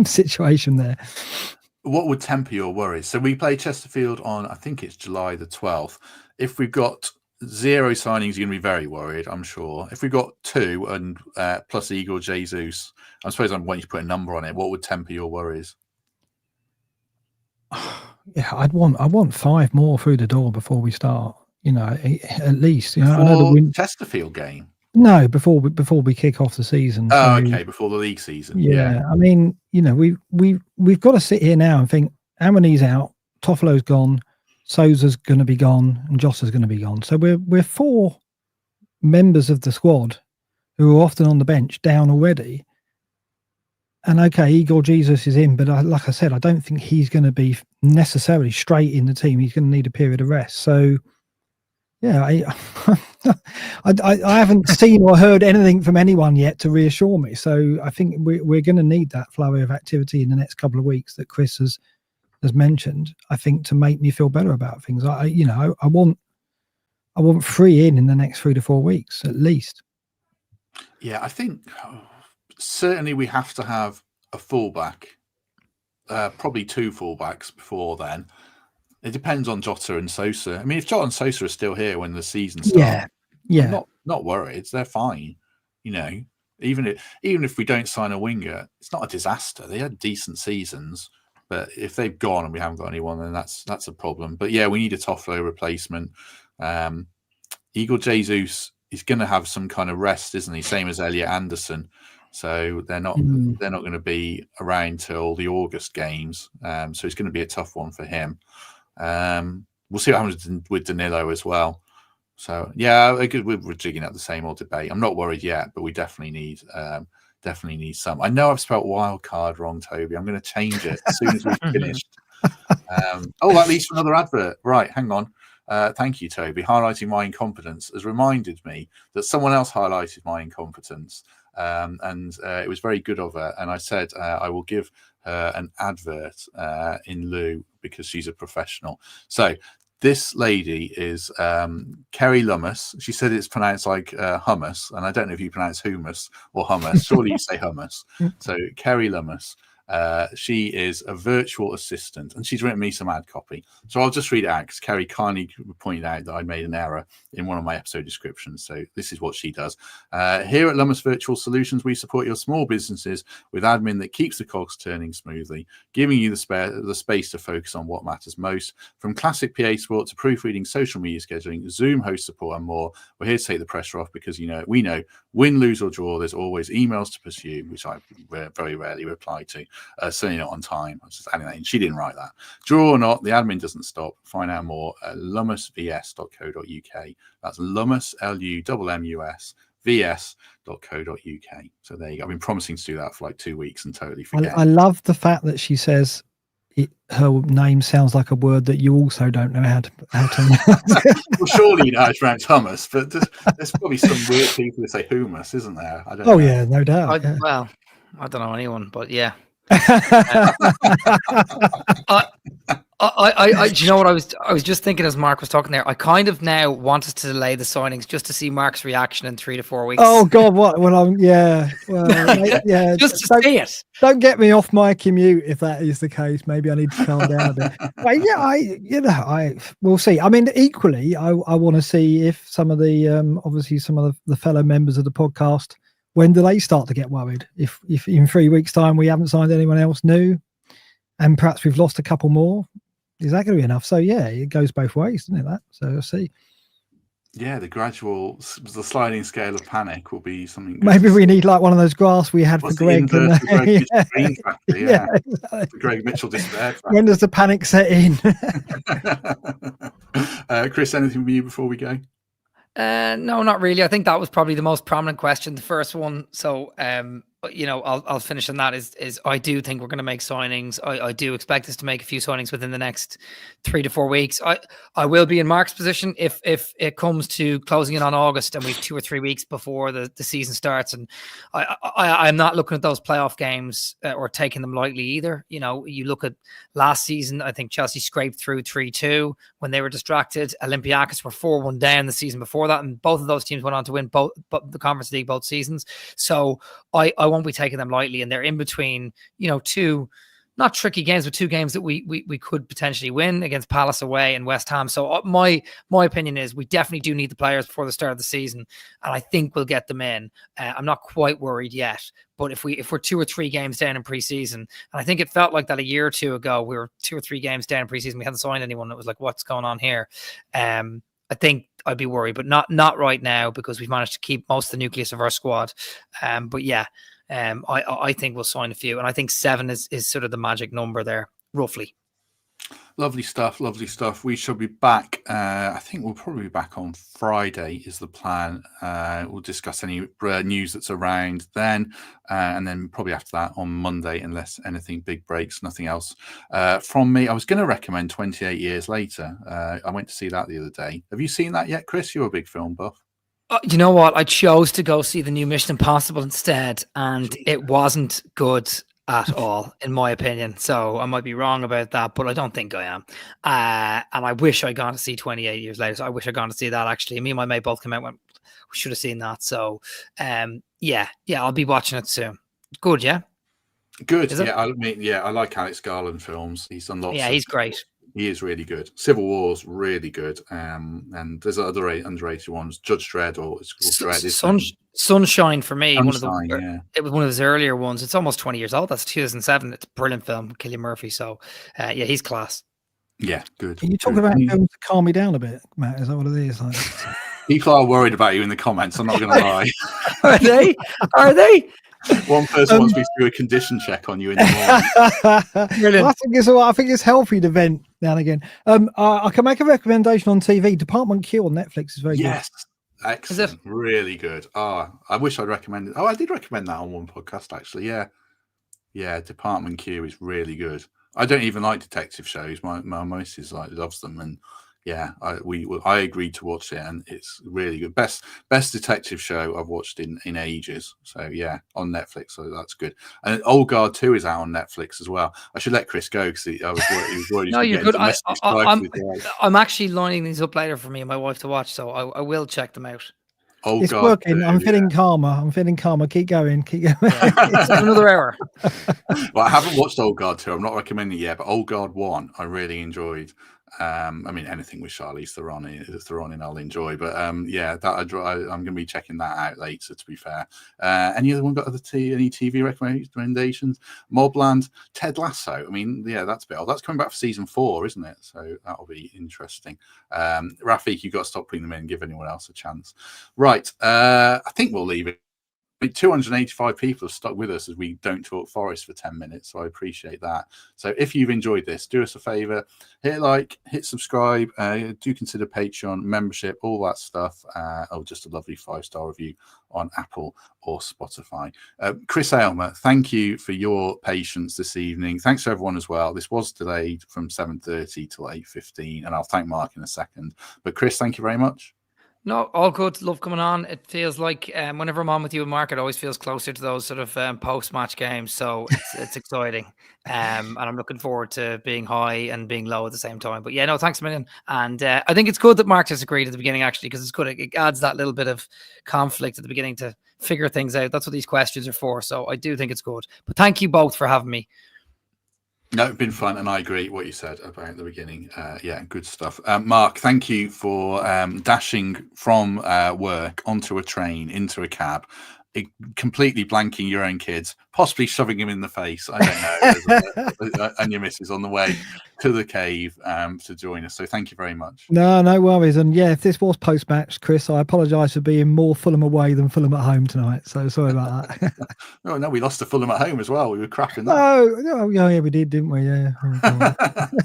situation there. What would temper your worries? So we play Chesterfield on, I think it's July the 12th. If we've got 0 signings, you're going to be very worried, I'm sure. If we've got 2 and plus Igor Jesus, I suppose I want you to put a number on it. What would temper your worries? Yeah, I want 5 more through the door before we start. At least. Before I know the Chesterfield game. No, before we kick off the season. Oh, okay, before the league season. Yeah. I mean, we've got to sit here now and think Amani's out, Toffolo's gone, Sousa's going to be gone, and Jossa's going to be gone. So we're 4 members of the squad who are often on the bench down already. And okay, Igor Jesus is in, but like I said, I don't think he's going to be necessarily straight in the team. He's going to need a period of rest. So yeah, I haven't seen or heard anything from anyone yet to reassure me. So I think we're going to need that flurry of activity in the next couple of weeks that Chris has mentioned. I think to make me feel better about things. I want 3 in the next 3 to 4 weeks at least. Yeah, I think certainly we have to have a fullback, probably 2 fullbacks before then. It depends on Jota and Sosa. I mean, if Jota and Sosa are still here when the season starts, I'm not worried. They're fine. Even if we don't sign a winger, it's not a disaster. They had decent seasons, but if they've gone and we haven't got anyone, then that's a problem. But yeah, we need a Toffolo replacement. Igor Jesus is going to have some kind of rest, isn't he? Same as Elliot Anderson. So they're not going to be around till the August games. So it's going to be a tough one for him. We'll see what happens with Danilo as well. So yeah, we're jigging at the same old debate. I'm not worried yet, but we definitely need some. I know I've spelled Wildcard wrong, Toby. I'm going to change it as soon as we've finished. That leads to another advert. Right, hang on. Thank you, Toby. Highlighting my incompetence has reminded me that someone else highlighted my incompetence. And it was very good of her. And I said I will give her an advert in lieu because she's a professional. So this lady is Kerry Lummus. She said it's pronounced like hummus, and I don't know if you pronounce hummus or hummus. Surely you say hummus. So Kerry Lummus. She is a virtual assistant, and she's written me some ad copy. So I'll just read it out because Kerry kindly pointed out that I made an error in one of my episode descriptions. So this is what she does. Here at Lummus Virtual Solutions, we support your small businesses with admin that keeps the cogs turning smoothly, giving you the space to focus on what matters most. From classic PA support to proofreading, social media scheduling, Zoom host support, and more, we're here to take the pressure off because we know win, lose, or draw, there's always emails to pursue, which I very rarely reply to. Certainly not on time. I was just adding that in. She didn't write that. Draw or not, the admin doesn't stop. Find out more at lummusvs.co.uk. That's Lummus, Lummus, vs.co.uk. So there you go. I've been promising to do that for like 2 weeks and totally forget. I love the fact that she says her name sounds like a word that you also don't know how to pronounce. Well, surely you know how to pronounce hummus, but there's probably some weird people who say hummus, isn't there? I don't know. Yeah, no doubt. Well, I don't know anyone, but yeah. Do you know what I was just thinking as Mark was talking there? I kind of now want us to delay the signings just to see Mark's reaction in 3 to 4 weeks. Oh God, what? Well, yeah, just to see it. Don't get me off my commute if that is the case. Maybe I need to calm down a bit. But we'll see. I mean, equally, I want to see if some of the obviously some of the fellow members of the podcast, when do they start to get worried? If in 3 weeks' time we haven't signed anyone else new, and perhaps we've lost a couple more. Is that going to be enough? So yeah, it goes both ways, doesn't it? That so we'll see. Yeah, the sliding scale of panic will be something. Maybe we need like one of those graphs we had for Greg. Exactly. For Greg Mitchell despair. When does the panic set in? Chris, anything from you before we go? No, not really. I think that was probably the most prominent question, the first one. So, I'll finish on that. Is I do think we're going to make signings. I do expect us to make a few signings within the next 3 to 4 weeks. I will be in Mark's position if it comes to closing in on August and we've 2 or 3 weeks before the season starts. And I'm not looking at those playoff games or taking them lightly either. You look at last season, I think Chelsea scraped through 3-2 when they were distracted. Olympiacos were 4-1 down the season before that, and both of those teams went on to win both the Conference League both seasons. So I won't be taking them lightly, and they're in between, two not tricky games, but two games that we could potentially win against Palace away and West Ham. So my opinion is we definitely do need the players before the start of the season, and I think we'll get them in. I'm not quite worried yet, but if we're 2 or 3 games down in preseason, and I think it felt like that a year or two ago, we were 2 or 3 games down in preseason, we hadn't signed anyone. It was like, what's going on here? I think I'd be worried, but not right now, because we've managed to keep most of the nucleus of our squad. But yeah. I think we'll sign a few, and I think 7 is sort of the magic number there, roughly. Lovely stuff. We shall be back. I think we'll probably be back on Friday is the plan. We'll discuss any news that's around then, and then probably after that on Monday, unless anything big breaks. Nothing else from me. I was going to recommend 28 Years Later. I went to see that the other day. Have you seen that yet, Chris? You're a big film buff. You know what? I chose to go see the new Mission Impossible instead, and it wasn't good at all, in my opinion. So I might be wrong about that, but I don't think I am. And I wish I'd gone to see 28 Years Later. So I wish I'd gone to see that, actually. Me and my mate both came out and went, we should have seen that. So, yeah, I'll be watching it soon. Good, yeah? Good, yeah. I like Alex Garland films. He's done lots. Yeah, he's great. He is really good. Civil War's really good. And there's other underrated ones. Judge Dredd, or it's called Dredd. Sunshine for me. It was one of his earlier ones. It's almost 20 years old. That's 2007. It's a brilliant film, Cillian Murphy. So, yeah, he's class. Yeah, good. Are you talking about films to calm me down a bit, Matt? Is that what it is? Like... People are worried about you in the comments. I'm not going to lie. Are they? Are they? One person wants me to do a condition check on you in the morning. Brilliant. I think it's healthy to vent now and again. I can make a recommendation on TV. Department Q on Netflix is very good. Yes, excellent, really good. I wish I'd recommend it. I did recommend that on one podcast, actually. Yeah, Department Q is really good. I don't even like detective shows. My missus loves them, and yeah, I agreed to watch it, and it's really good. Best detective show I've watched in ages. So yeah, on Netflix, so that's good. And Old Guard 2 is out on Netflix as well. I should let Chris go because he was worried. No, you're good. I'm actually lining these up later for me and my wife to watch, so I will check them out. It's working. I'm feeling calmer. Keep going. Yeah, it's another hour. Well, I haven't watched Old Guard 2. I'm not recommending it yet, but Old Guard 1 I really enjoyed. I mean, anything with Charlize Theron in I'll enjoy, but yeah, that I'm going to be checking that out later, to be fair. Any other one got any TV recommendations? Mobland, Ted Lasso. I mean, yeah, that's a bit old. That's coming back for season 4, isn't it? So that'll be interesting. Rafik, you've got to stop putting them in and give anyone else a chance. Right, I think we'll leave it 285 people have stuck with us as we don't talk Forest for 10 minutes, so I appreciate that. So if you've enjoyed this, do us a favor, hit like, hit subscribe, do consider Patreon membership, all that stuff, or just a lovely 5-star review on Apple or Spotify. Chris Aylmer, thank you for your patience this evening. Thanks to everyone as well. This was delayed from 7:30 till 8:15, and I'll thank Mark in a second. But Chris, thank you very much. No, all good. Love coming on. It feels like whenever I'm on with you and Mark, it always feels closer to those sort of post-match games. So it's exciting. And I'm looking forward to being high and being low at the same time. But yeah, no, thanks a million. And I think it's good that Mark disagreed at the beginning, actually, because it's good. It adds that little bit of conflict at the beginning to figure things out. That's what these questions are for. So I do think it's good. But thank you both for having me. No, it's been fun, and I agree what you said about the beginning. Yeah, good stuff. Mark, thank you for dashing from work onto a train, into a cab, completely blanking your own kids, possibly shoving him in the face, I don't know, and your missus on the way to the cave to join us. So thank you very much. No worries. And yeah, if this was post-match, Chris, I apologise for being more Fulham away than Fulham at home tonight. So sorry about that. Oh, no, we lost to Fulham at home as well. We were crap in that. Oh, yeah, we did, didn't we? Yeah.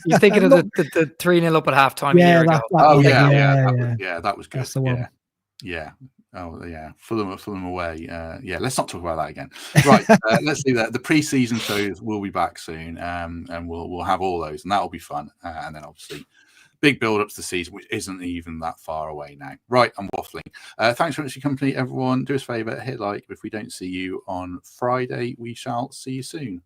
You're thinking of the 3-0 up at half-time a year ago. That was good. That's the one. Yeah. Oh yeah, Fulham away. Yeah, let's not talk about that again. Right, let's do that. The pre-season shows will be back soon, and we'll have all those, and that'll be fun. And then obviously, big build up to the season, which isn't even that far away now. Right, I'm waffling. Thanks very much for your company, everyone. Do us a favour, hit like. If we don't see you on Friday, we shall see you soon.